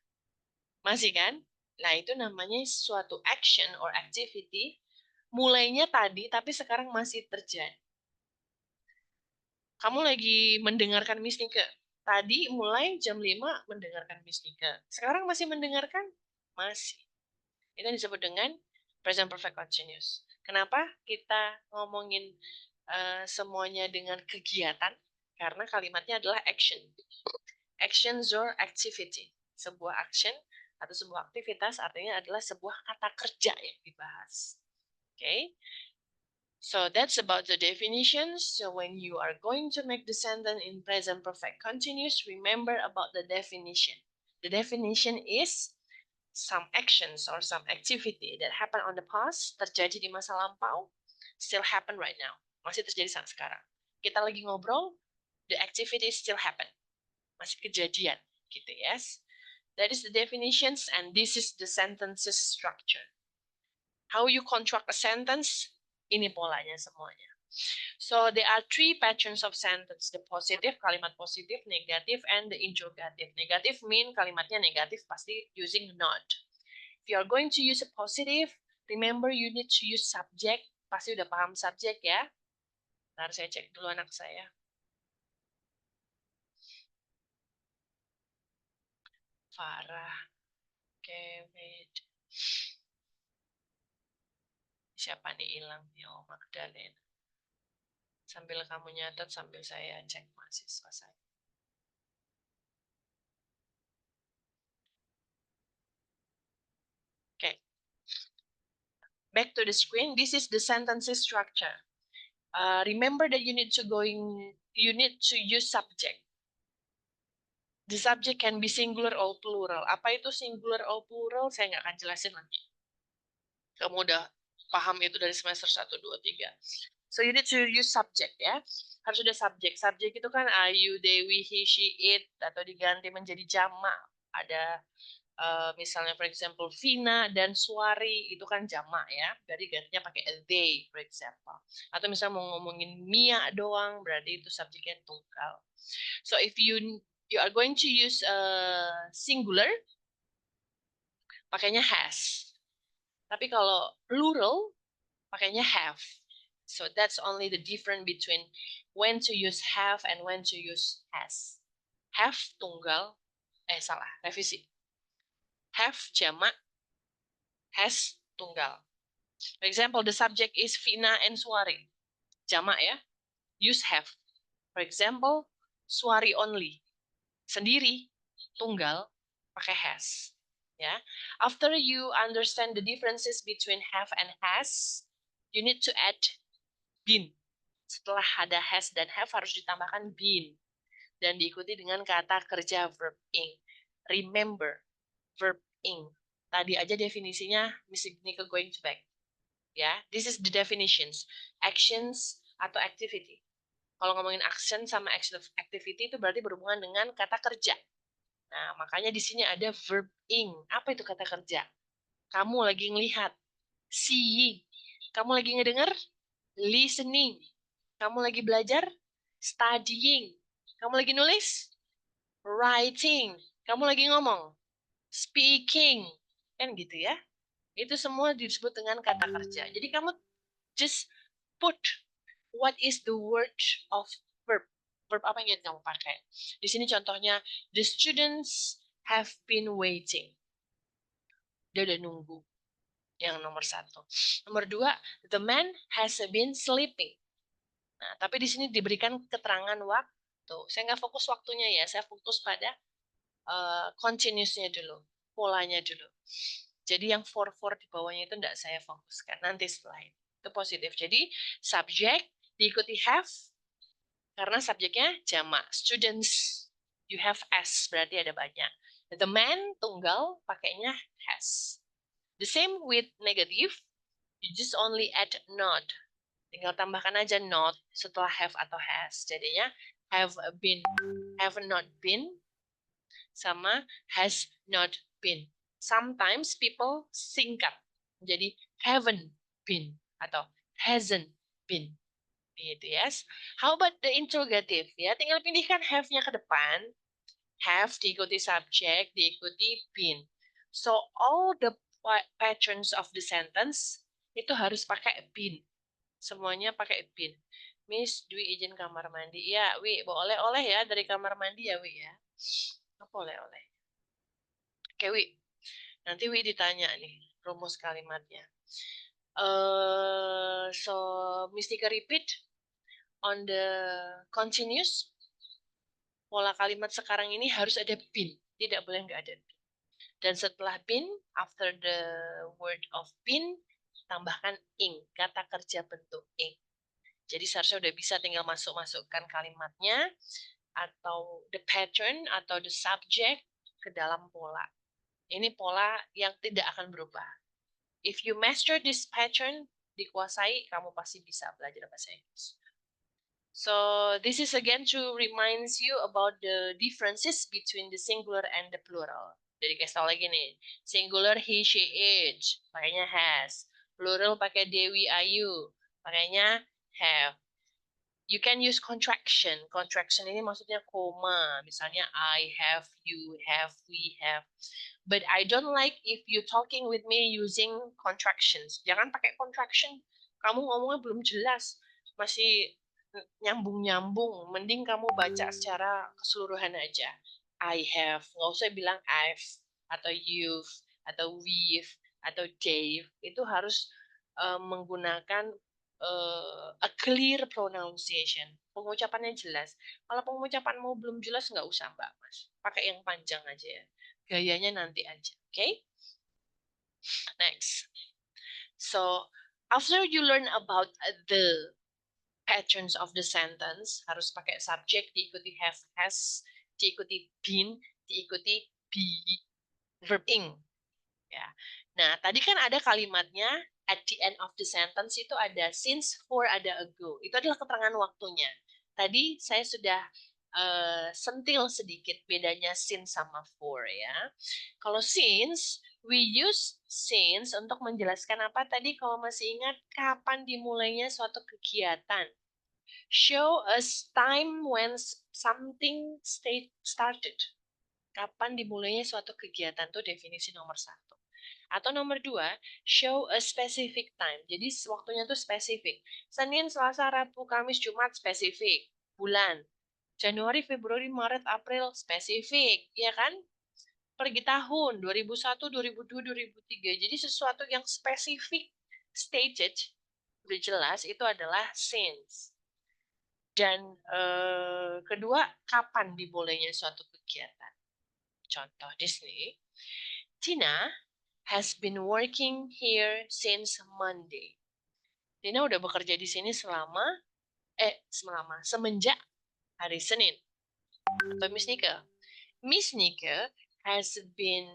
Masih kan? Nah, itu namanya suatu action or activity mulainya tadi, tapi sekarang masih terjadi. Kamu lagi mendengarkan Miss Nike. Tadi mulai jam 5 mendengarkan Miss Nike. Sekarang masih mendengarkan? Masih. Itu disebut dengan present perfect continuous. Kenapa kita ngomongin semuanya dengan kegiatan? Karena kalimatnya adalah action. Actions or activity. Sebuah action atau sebuah aktivitas artinya adalah sebuah kata kerja yang dibahas. Okay, so that's about the definitions. So when you are going to make the sentence in present perfect continuous, remember about the definition. The definition is some actions or some activity that happen on the past, terjadi di masa lampau, still happen right now. Masih terjadi saat sekarang. Kita lagi ngobrol, the activity still happen. Masih kejadian, gitu, yes. That is the definitions, and this is the sentences structure. How you construct a sentence, ini polanya semuanya. So there are 3 patterns of sentence. The positive, kalimat positif, negatif, and the interrogative. Negative mean kalimatnya negatif, pasti using not. If you are going to use a positive, remember you need to use subject. Pasti udah paham subject ya. Ntar saya cek dulu anak saya. Farah. Okay, wait. Siapa nih hilang? Oh, Magdalena. Sambil kamu nyatet, sambil saya cek mahasiswa saya. Okay. Back to the screen. This is the sentences structure. Remember that you need to use subject. The subject can be singular or plural. Apa itu singular or plural? Saya nggak akan jelasin nanti. Kamu udah paham itu dari semester 1, 2, 3. So you need to use subject ya. Harus ada subjek. Subjek itu kan ayu, dewi, he, she, it, atau diganti menjadi jamak. Ada misalnya for example Vina dan Suari itu kan jamak ya. Berarti gantinya pakai they for example. Atau misalnya mau ngomongin Mia doang, berarti itu subjeknya tunggal. So if you are going to use singular, pakainya has. Tapi kalau plural, pakainya have. So that's only the difference between when to use have and when to use has. Have tunggal, salah, revisi. Have jamak, has tunggal. For example, the subject is Vina and Suari. Jamak ya, use have. For example, Suari only. Sendiri, tunggal, pakai has. Ya. After you understand the differences between have and has, you need to add been. Setelah ada has dan have harus ditambahkan been. Dan diikuti dengan kata kerja verb ing. Remember, verb ing. Tadi aja definisinya Miss Nika going to back. Ya, this is the definitions. Actions atau activity. Kalau ngomongin action sama activity itu berarti berhubungan dengan kata kerja. Nah, makanya di sini ada verb ing. Apa itu kata kerja? Kamu lagi ngelihat, seeing. Kamu lagi ngedenger, listening. Kamu lagi belajar, studying. Kamu lagi nulis, writing. Kamu lagi ngomong, speaking. Kan gitu ya. Itu semua disebut dengan kata kerja. Jadi kamu just put what is the word of verb. Verb apa yang ingin kamu pakai? Di sini contohnya, the students have been waiting. Dia udah nunggu. Yang nomor 1. Nomor 2, the man has been sleeping. Nah, tapi di sini diberikan keterangan waktu. Saya nggak fokus waktunya ya, saya fokus pada continuousnya dulu, polanya dulu. Jadi yang for di bawahnya itu enggak saya fokuskan. Nanti setelah itu positif. Jadi subjek diikuti have, karena subjeknya jamak. Students, you have s, berarti ada banyak. The man, tunggal, pakainya has. The same with negative, you just only add not. Tinggal tambahkan aja not setelah have atau has. Jadinya have been, have not been, sama has not been. Sometimes people singkat. Jadi haven't been atau hasn't been. Gitu ya. How about the interrogative? Ya, tinggal pilihkan have-nya ke depan. Have diikuti subjek, diikuti been. So all the patterns of the sentence itu harus pakai been. Semuanya pakai been. Miss, Dwi izin kamar mandi. Ya, Wi, boleh-oleh ya dari kamar mandi ya, Wi ya. Apa oleh-oleh? Oke, Wi. Nanti Wi ditanya nih rumus kalimatnya. So Miss Nika repeat on the continuous. Pola kalimat sekarang ini harus ada been. Tidak boleh nggak ada been. Dan setelah been, after the word of been, tambahkan ing, kata kerja bentuk ing. Jadi seharusnya udah bisa tinggal masukkan kalimatnya, atau the pattern, atau the subject ke dalam pola. Ini pola yang tidak akan berubah. If you master this pattern, dikuasai, kamu pasti bisa belajar bahasa Inggris. So this is again to reminds you about the differences between the singular and the plural. Jadi kasih tau lagi nih, singular he, she, it, pakainya has. Plural pakai Dewi, Ayu, pakainya have. You can use contraction. Contraction ini maksudnya koma. Misalnya I have, you have, we have. But I don't like if you talking with me using contractions. Jangan pakai contraction. Kamu ngomongnya belum jelas. Masih nyambung-nyambung. Mending kamu baca secara keseluruhan aja. I have. Nggak usah bilang I've, atau you've, atau we've, atau they've. Itu harus menggunakan a clear pronunciation. Pengucapannya jelas. Kalau pengucapanmu belum jelas, nggak usah Mbak Mas. Pakai yang panjang aja ya. Gayanya nanti aja. Okay? Next. So, after you learn about the patterns of the sentence, harus pakai subject, diikuti have, has, diikuti been, diikuti be, verb ing. Ya. Nah, tadi kan ada kalimatnya at the end of the sentence itu ada since, for, ada ago. Itu adalah keterangan waktunya. Tadi saya sudah sentil sedikit bedanya since sama for ya. Kalau since, we use since untuk menjelaskan apa tadi kalau masih ingat kapan dimulainya suatu kegiatan. Show us time when something started. Kapan dimulainya suatu kegiatan itu definisi nomor 1. Atau nomor 2, show a specific time. Jadi waktunya itu spesifik. Senin, Selasa, Rabu, Kamis, Jumat spesifik. Bulan. Januari, Februari, Maret, April spesifik, ya kan? Pergi tahun 2001, 2002, 2003. Jadi sesuatu yang spesifik, stated, udah jelas itu adalah since. Dan kedua, kapan dimulainya suatu kegiatan. Contoh di sini, Tina has been working here since Monday. Tina udah bekerja di sini semenjak hari Senin. Atau Miss Nika. Miss Nika has been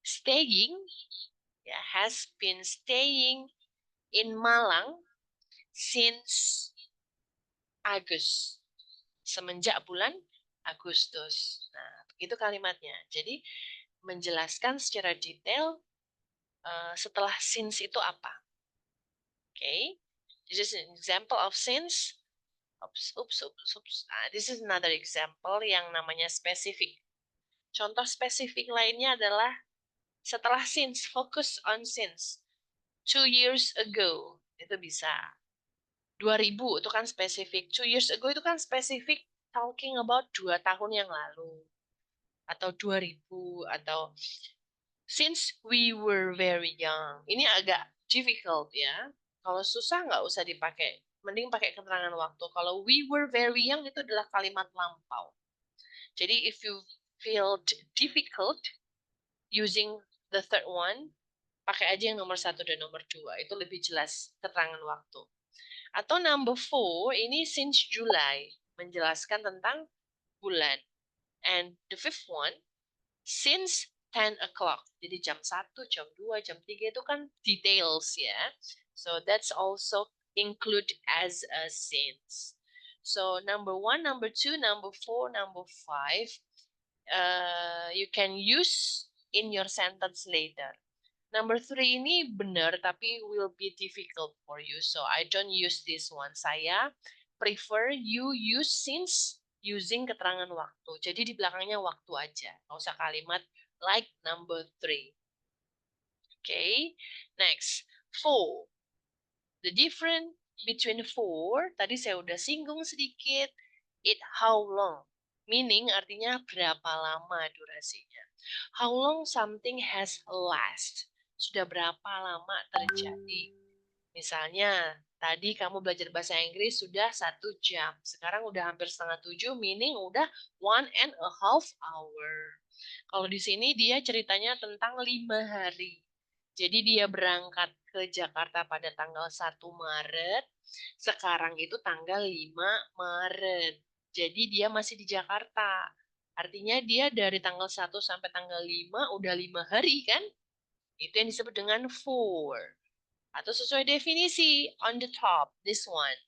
staying in Malang since Agustus. Semenjak bulan Agustus. Nah, begitu kalimatnya. Jadi menjelaskan secara detail setelah since itu apa. Okay, this is an example of since. This is another example yang namanya spesifik. Contoh spesifik lainnya adalah setelah since, focus on since. 2 years ago, itu bisa. 2000 itu kan spesifik. 2 years ago itu kan spesifik talking about 2 tahun yang lalu, atau 2000, atau since we were very young. Ini agak difficult ya. Kalau susah nggak usah dipakai. Mending pakai keterangan waktu. Kalau we were very young itu adalah kalimat lampau. Jadi if you feel difficult using the third one, pakai aja yang nomor 1 dan nomor 2. Itu lebih jelas keterangan waktu. Atau number 4, ini since July. Menjelaskan tentang bulan. And the fifth one, since 10 o'clock. Jadi jam 1, jam 2, jam 3 itu kan details ya. So that's also include as a since. So number 1, number 2, number 4, number 5, you can use in your sentence later. Number 3 ini benar tapi will be difficult for you. So I don't use this one. Saya prefer you use since using keterangan waktu. Jadi di belakangnya waktu aja. Nggak usah kalimat like number 3. Okay. Next. 4. The difference between 4, tadi saya udah singgung sedikit. It how long. Meaning artinya berapa lama durasinya. How long something has last. Sudah berapa lama terjadi. Misalnya, tadi kamu belajar bahasa Inggris sudah 1 jam. Sekarang udah hampir setengah 7, meaning udah 1.5 hour. Kalau di sini dia ceritanya tentang 5 hari. Jadi dia berangkat ke Jakarta pada tanggal 1 Maret. Sekarang itu tanggal 5 Maret. Jadi dia masih di Jakarta. Artinya dia dari tanggal 1 sampai tanggal 5 udah 5 hari kan? Itu yang disebut dengan 4. Atau sesuai definisi, on the top, this one.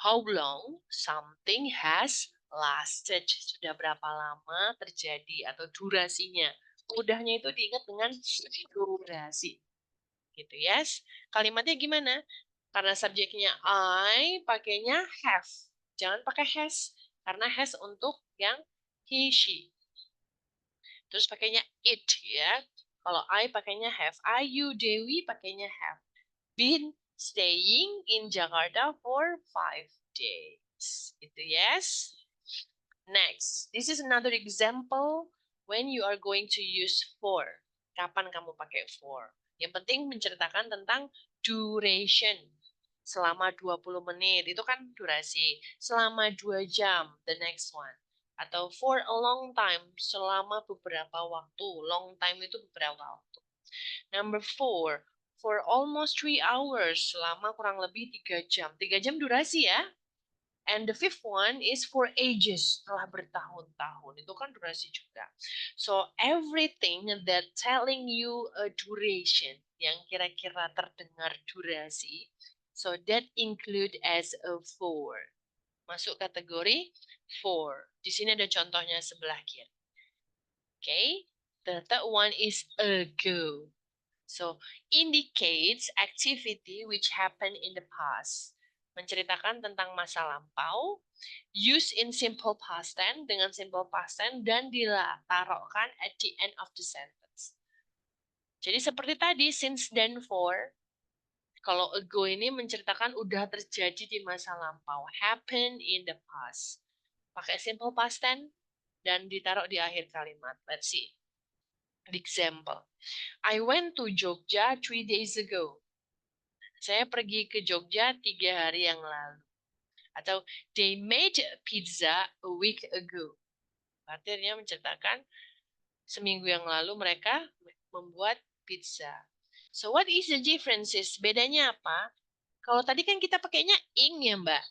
How long something has lasted. Sudah berapa lama terjadi atau durasinya. Mudahnya itu diingat dengan durasi. Gitu yes. Kalimatnya gimana? Karena subjeknya I, pakainya have. Jangan pakai has. Karena has untuk yang he, she. Terus pakainya it ya. Kalau I pakainya have. I, you, Dewi pakainya have. Been staying in Jakarta for 5 days. Gitu yes. Next, this is another example when you are going to use for. Kapan kamu pakai for? Yang penting menceritakan tentang duration. Selama 20 menit, itu kan durasi. Selama 2 jam, the next one. Atau for a long time, selama beberapa waktu. Long time itu beberapa waktu. Number 4, for almost 3 hours, selama kurang lebih 3 jam. 3 jam durasi ya. And the fifth one is for ages, setelah bertahun-tahun. Itu kan durasi juga. So everything that telling you a duration, yang kira-kira terdengar durasi, so that include as a for. Masuk kategori for. Di sini ada contohnya sebelah kiri. Okay, the third one is ago. So indicates activity which happened in the past. Menceritakan tentang masa lampau, use in simple past tense dengan simple past tense dan ditaruhkan at the end of the sentence. Jadi seperti tadi since then for, kalau ago ini menceritakan udah terjadi di masa lampau, happen in the past. Pakai simple past tense dan ditaruh di akhir kalimat. Let's see. The example. I went to Jogja 3 days ago. Saya pergi ke Jogja 3 hari yang lalu. Atau they made pizza a week ago. Artinya menceritakan seminggu yang lalu mereka membuat pizza. So what is the differences? Bedanya apa? Kalau tadi kan kita pakainya ing ya Mbak.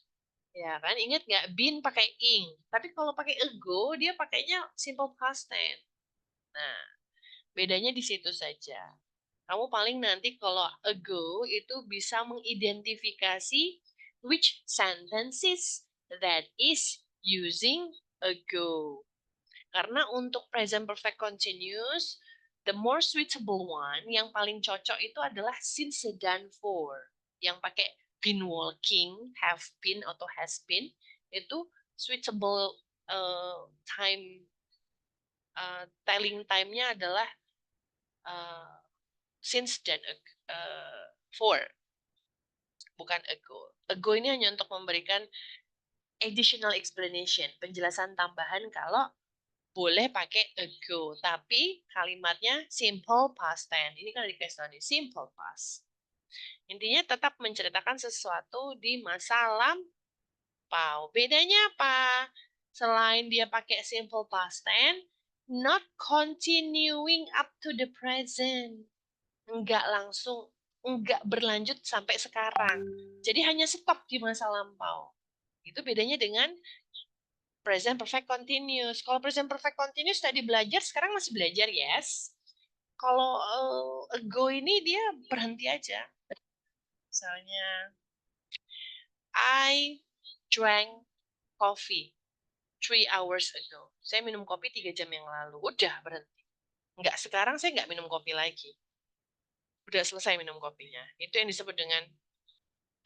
Ya kan, ingat nggak? Been pakai ing. Tapi kalau pakai ago, dia pakainya simple past tense. Nah, bedanya di situ saja. Kamu paling nanti kalau ago itu bisa mengidentifikasi which sentences that is using ago. Karena untuk present perfect continuous, the more suitable one, yang paling cocok itu adalah since dan for. Yang pakai been walking, have been atau has been, itu suitable time, telling time-nya adalah since dan for, bukan ago. Ago ini hanya untuk memberikan additional explanation, penjelasan tambahan kalau boleh pakai ago, tapi kalimatnya simple past tense. Ini kan dikasih tahu nih, simple past. Intinya tetap menceritakan sesuatu di masa lampau. Bedanya apa? Selain dia pakai simple past tense, not continuing up to the present. Enggak langsung, enggak berlanjut sampai sekarang. Jadi hanya stop di masa lampau. Itu bedanya dengan present perfect continuous. Kalau present perfect continuous tadi belajar, sekarang masih belajar, yes. Kalau ago ini dia berhenti aja. Misalnya, I drank coffee 3 hours ago. Saya minum kopi 3 jam yang lalu. Udah berhenti. Enggak, sekarang saya enggak minum kopi lagi. Udah selesai minum kopinya. Itu yang disebut dengan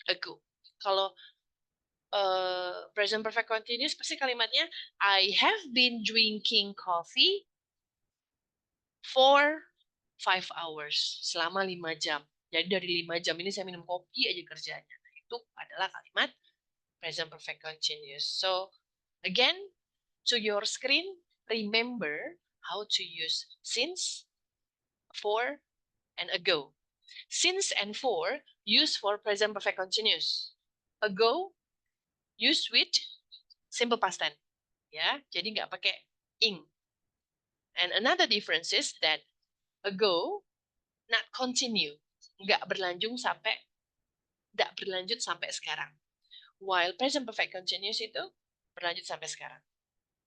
ago. Kalau present perfect continuous pasti kalimatnya I have been drinking coffee for 5 hours. Selama 5 jam. Jadi dari 5 jam ini saya minum kopi aja kerjanya. Nah, itu adalah kalimat present perfect continuous. So, again, to your screen, remember how to use since, for, and ago. Since and for use for present perfect continuous. Ago use with simple past tense. Ya, jadi nggak pakai ing. And another difference is that ago not continue, nggak berlanjut sampai sekarang. While present perfect continuous itu berlanjut sampai sekarang.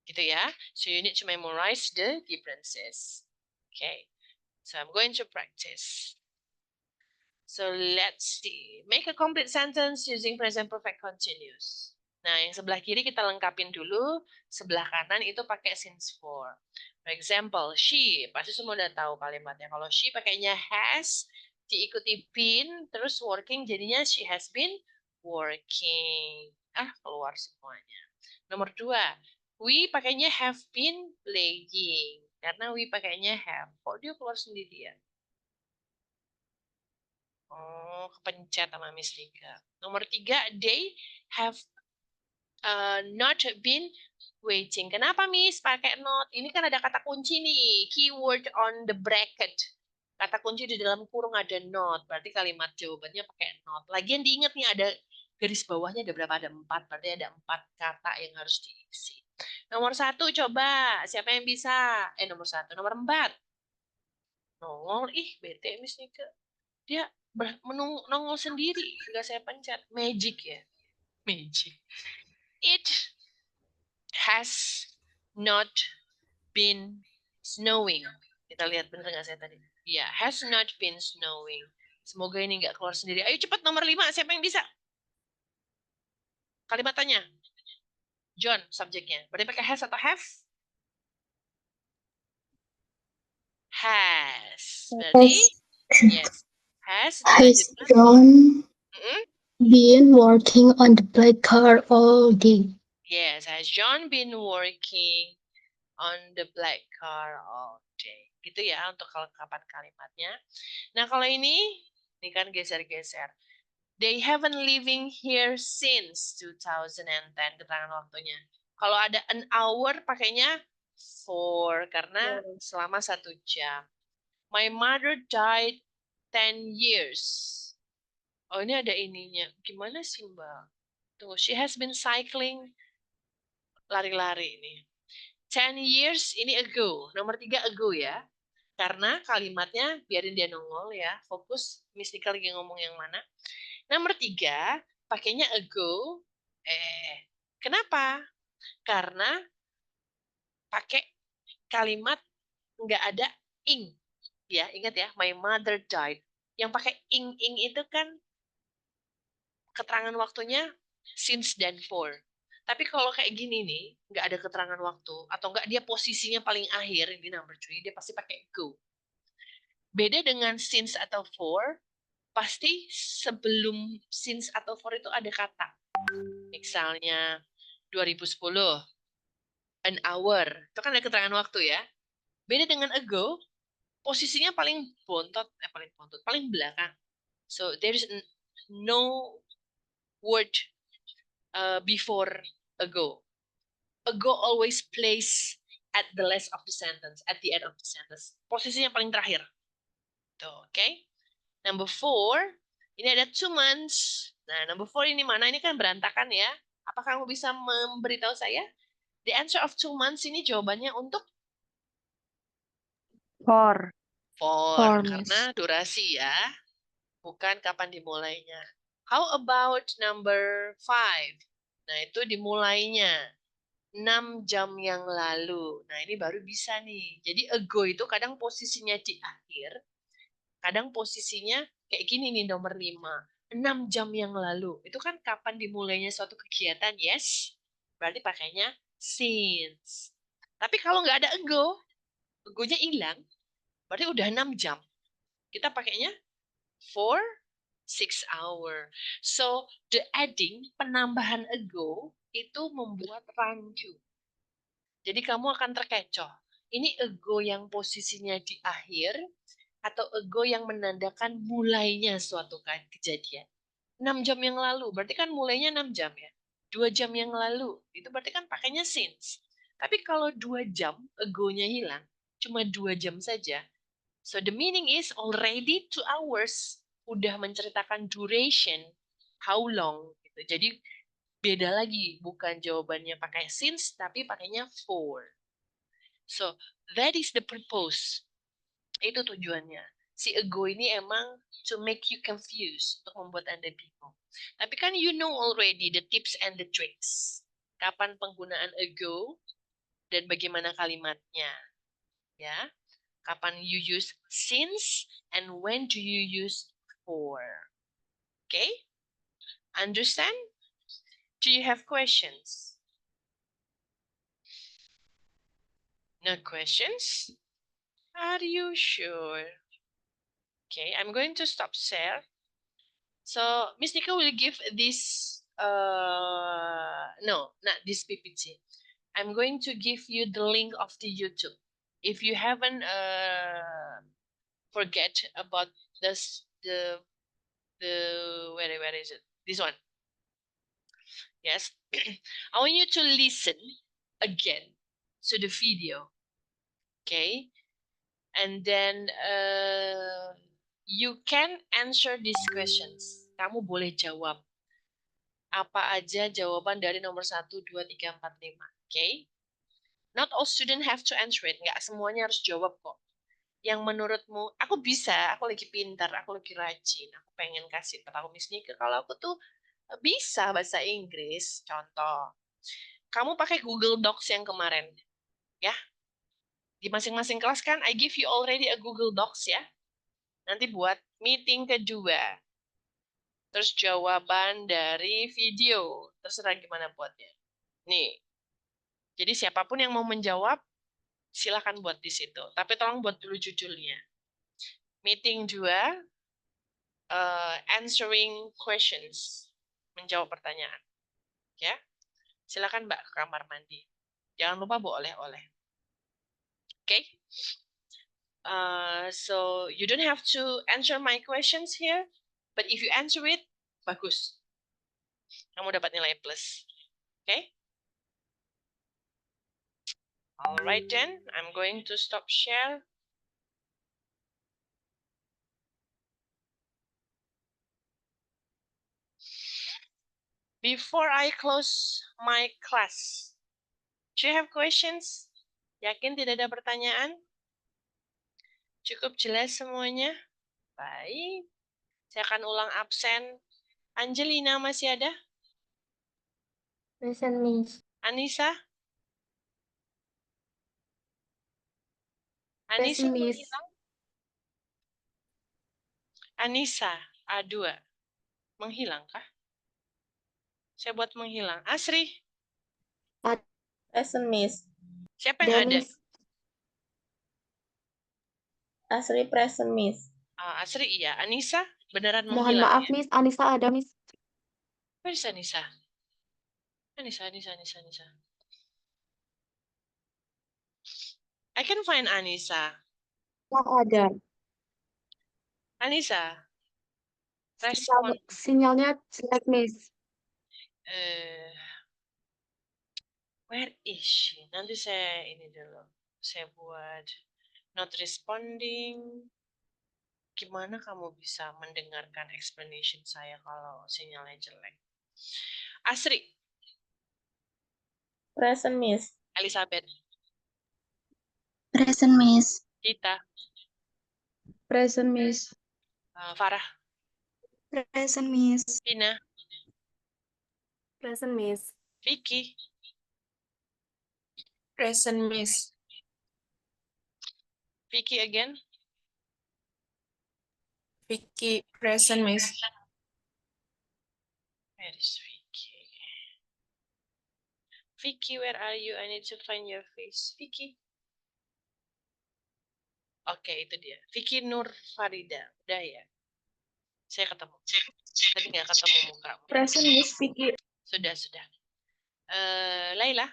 Gitu ya. So you need to memorize the differences. Okay. So I'm going to practice. So let's see. Make a complete sentence using present perfect continuous. Nah, yang sebelah kiri kita lengkapin dulu. Sebelah kanan itu pakai since for. For example, she. Pasti semua udah tahu kalimatnya. Kalau she pakainya has, diikuti been, terus working jadinya she has been working. Keluar semuanya. Nomor 2, we pakainya have been playing. Karena we pakainya have. Kok dia keluar sendirian? Oh, kepencet sama Miss Tika. Nomor 3, they have not been waiting. Kenapa Miss pakai not? Ini kan ada kata kunci nih, keyword on the bracket. Kata kunci di dalam kurung ada not, berarti kalimat jawabannya pakai not. Lagian diingat nih ada garis bawahnya ada berapa? Ada 4, berarti ada 4 kata yang harus diisi. Nomor 1 coba, siapa yang bisa? Nomor 1, nomor 4. Nongol, bete Miss Nika. Dia nongol sendiri, nggak saya pencet. Magic ya, magic. It has not been snowing. Kita lihat bener nggak saya tadi? Ya, has not been snowing. Semoga ini nggak keluar sendiri. Ayo cepat nomor 5, siapa yang bisa? Kalimat tanya. John, subjeknya. Berarti pakai has atau have? Has. Berarti, yes. Has John been working on the black car all day? Yes, has John been working on the black car all day? Gitu ya untuk kelengkapan kalimatnya. Nah kalau ini kan geser-geser. They haven't living here since 2010, keterangan waktunya. Kalau ada an hour pakainya for, karena selama 1 jam. My mother died 10 years. Oh, ini ada ininya. Gimana sih, Mbak? Tuh, she has been cycling, lari-lari ini. 10 years, ini ago. Nomor 3 ago ya. Karena kalimatnya, biarin dia nongol ya. Fokus, Miss Nika lagi ngomong yang mana. Nomor 3, pakainya ago. Kenapa? Karena pakai kalimat nggak ada ing. Ya, ingat ya, my mother died. Yang pakai ing itu kan keterangan waktunya since dan for. Tapi kalau kayak gini nih, nggak ada keterangan waktu, atau nggak dia posisinya paling akhir, ini number 3, dia pasti pakai go. Beda dengan since atau for, pasti sebelum since atau for itu ada kata. Misalnya 2010, an hour, itu kan ada keterangan waktu ya. Beda dengan ago, posisinya paling belakang. So there is no word before Ago. Ago always plays at the last of the sentence, at the end of the sentence. Posisinya paling terakhir. Tuh, oke. Number 4, ini ada 2 months. Nah, number 4 ini mana? Ini kan berantakan ya. Apakah kamu bisa memberitahu saya? The answer of 2 months ini jawabannya untuk 4. 4, Miss. karena durasi ya. Bukan kapan dimulainya. How about number 5? Nah, itu dimulainya 6 jam yang lalu. Nah, ini baru bisa nih. Jadi ago itu kadang posisinya di akhir, kadang posisinya kayak gini nih nomor 5. 6 jam yang lalu. Itu kan kapan dimulainya suatu kegiatan, yes. Berarti pakainya since. Tapi kalau nggak ada agonya hilang, berarti udah 6 jam. Kita pakainya for 6 hour. So, the adding, penambahan ago, itu membuat rancu. Jadi kamu akan terkecoh. Ini ago yang posisinya di akhir, atau ago yang menandakan mulainya suatu kejadian. 6 jam yang lalu, berarti kan mulainya 6 jam ya. 2 jam yang lalu, itu berarti kan pakainya since. Tapi kalau 2 jam, agonya hilang, cuma 2 jam saja. So the meaning is already 2 hours. Udah menceritakan duration, how long. Gitu. Jadi beda lagi, bukan jawabannya pakai since, tapi pakainya for. So that is the purpose. Itu tujuannya. Si ago ini emang to make you confused, untuk membuat Anda bingung. Tapi kan you know already the tips and the tricks. Kapan penggunaan ago dan bagaimana kalimatnya. Ya. Kapan you use since and when do you use for. Okay? Understand? Do you have questions? No questions? Are you sure? Okay, I'm going to stop share. So, Miss Nika will give this, no, not this PPT. I'm going to give you the link of the YouTube. If you haven't forget about this, the where is it? This one. Yes. I want you to listen again to the video. Okay. And then you can answer these questions. Kamu boleh jawab. Apa aja jawaban dari nomor 1, 2, 3, 4, 5. Okay. Not all students have to answer it. Nggak semuanya harus jawab kok. Yang menurutmu, aku bisa, aku lagi pintar, aku lagi rajin, aku pengen kasih tahu Miss Nika kalau aku tuh bisa bahasa Inggris. Contoh, kamu pakai Google Docs yang kemarin, ya. Di masing-masing kelas kan, I give you already a Google Docs ya. Nanti buat meeting kedua. Terus jawaban dari video, terserah gimana buatnya. Nih, jadi siapapun yang mau menjawab, silakan buat di situ. Tapi tolong buat dulu judulnya. Meeting 2, answering questions, menjawab pertanyaan. Ya, silakan Mbak ke kamar mandi. Jangan lupa bawa oleh-oleh. Okay? So you don't have to answer my questions here, but if you answer it, bagus. Kamu dapat nilai plus. Okay? Alright then, I'm going to stop share. Before I close my class, do you have questions? Yakin tidak ada pertanyaan? Cukup jelas semuanya? Baik. Saya akan ulang absen. Angelina masih ada? Present, Miss. Anissa? Anissa Present, Miss. menghilang? Anissa, A2. Menghilangkah? Saya buat menghilang. Asri? Present, Miss. Siapa yang ada? Miss. Asri present, Miss. Asri iya. Anissa beneran Mohon menghilang maaf, ya? Miss. Anissa ada, Miss. Where is Anissa? Anissa. I can find Anissa. Nggak ada. Anissa. Respon. Sinyalnya jelek, Miss. Where is she? Nanti saya ini dulu. Saya buat not responding. Gimana kamu bisa mendengarkan explanation saya kalau sinyalnya jelek? Asri, Present, Miss. Elizabeth, Present, Miss. Dita, Present, Miss. Farah, Present, Miss. Tina, Present, Miss. Vicky, Present, Miss. Vicky again, Vicky, present, Miss. where is Vicky? Vicky, where are you? I need to find your face. Vicky. Oke, itu dia. Vicky Nur Farida. Udah ya? Saya ketemu. Tadi nggak ketemu muka. Present, Miss. Vicky. Sudah. Laila.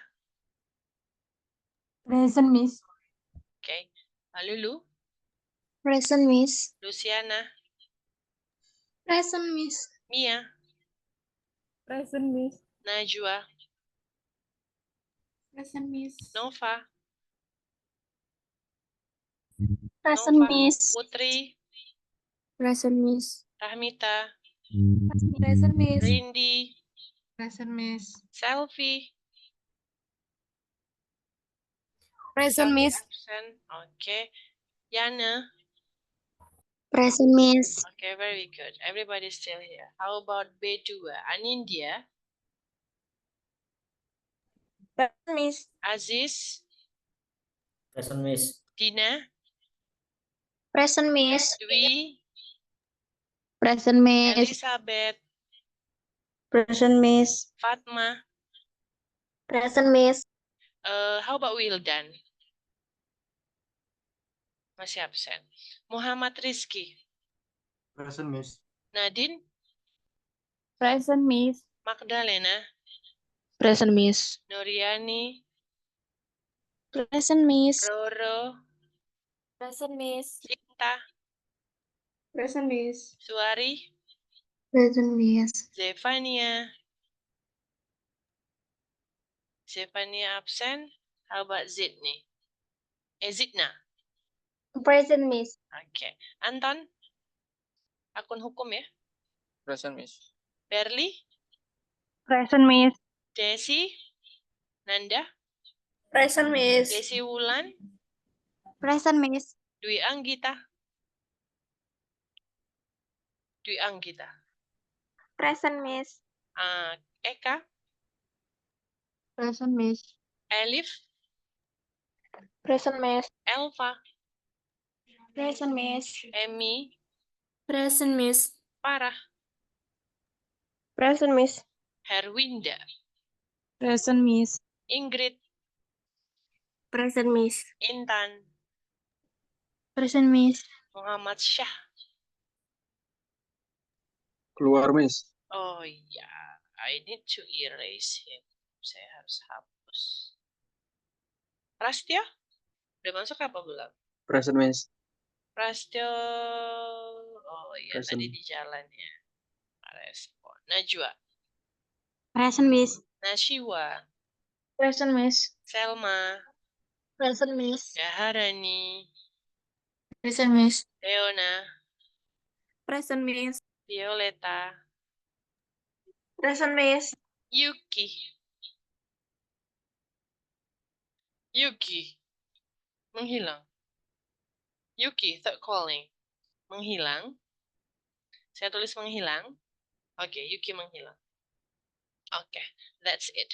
Present, Miss. Oke. Lulu. Present, Miss. Luciana. Present, Miss. Mia. Present, Miss. Najwa. Present, Miss. Nova. Present, Nova. Miss. Putri. Present, Miss. Rahmita. Present, Miss. Rindy. Present, Miss. Selfie. Present, Miss. Absent. Oke. Yana. Present, Miss. Okay, very good. Everybody's still here. How about B2? Anindya, Present, Miss. Aziz, Present, Miss. Dina, Present, Miss. Dwi, Present, Miss. Elizabeth, Present, Miss. Fatma. Present, Miss. How about Wildan? Masih absen. Muhammad Rizky, Present, Miss. Nadine, Present, Miss. Magdalena, Present, Miss. Nuriani, Present, Miss. Roro, Present, Miss. Sinta, Present, Miss. Suari, Present, Miss. Zefania. Zefania absen. How about Zidni? Zidna. Present, Miss. Oke. Anton, akun hukum ya. Present, Miss. Berli, Present, Miss. Desi, Nanda, Present, Miss. Desi Wulan, Present, Miss. Dwi Anggita. Dwi Anggita. Present, Miss. Eka, Present, Miss. Elif, Present, Miss. Elva, Present, Miss. Emi, Present, Miss. Farah, Present, Miss. Herwinda, Present, Miss. Ingrid, Present, Miss. Intan, Present, Miss. Muhammad Syah. Keluar, Miss. Oh iya, I need to erase him. Saya harus hapus. Prastyo, udah masuk apa belum? Present, Miss. Prastyo, oh iya Present. tadi di jalan ya. Respon. Najwa, Present, Miss. Nashiwa, Present, Miss. Selma, Present, Miss. Daharani, Present, Miss. Leona, Present, Miss. Violeta, Present, Miss. Yuki. Yuki, menghilang. Yuki, third calling. Menghilang. Saya tulis menghilang. Oke, Yuki menghilang. Oke, that's it.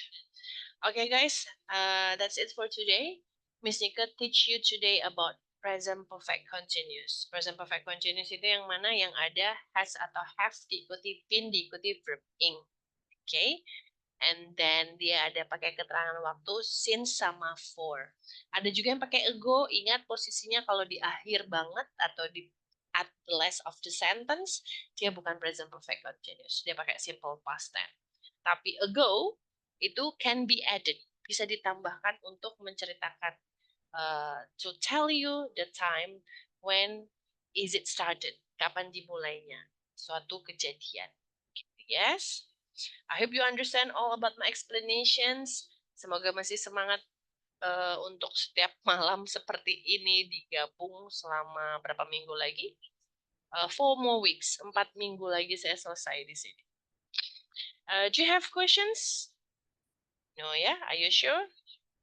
Okay, guys, that's it for today. Miss Nika teach you today about present perfect continuous. Present perfect continuous itu yang mana yang ada has atau have diikuti been diikuti verb ing. Okay? And then dia ada pakai keterangan waktu since sama for. Ada juga yang pakai ago. Ingat posisinya kalau di akhir banget atau di at the last of the sentence, dia bukan present perfect continuous. Dia pakai simple past tense. Tapi ago itu can be added, bisa ditambahkan untuk menceritakan to tell you the time when is it started, kapan dimulainya suatu kejadian. Yes, I hope you understand all about my explanations. Semoga masih semangat untuk setiap malam seperti ini digabung selama berapa minggu lagi? 4 more weeks, 4 minggu lagi saya selesai di sini. Do you have questions? No, yeah? Are you sure?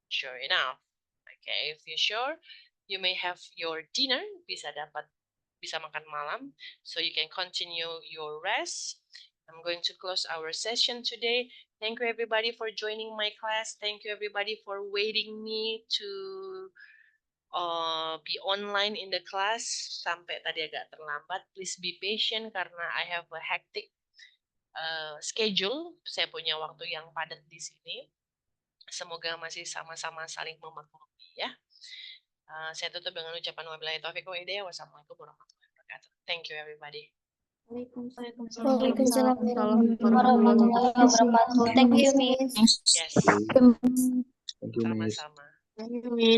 Sure enough. Okay, if you're sure, you may have your dinner, bisa makan malam, so you can continue your rest. I'm going to close our session today. Thank you everybody for joining my class. Thank you everybody for waiting me to be online in the class. Sampai tadi agak terlambat. Please be patient karena I have a hectic schedule. Saya punya waktu yang padat di sini. Semoga masih sama-sama saling memaklumi ya. Saya tutup dengan ucapan wabillahi taufiq wa hidayah. Wassalamualaikum warahmatullahi wabarakatuh. Thank you everybody. Waalaikumsalam warahmatullahi wabarakatuh. Thank you, Miss. Yes. Thank you, Miss. Sama-sama. Thank you, Miss.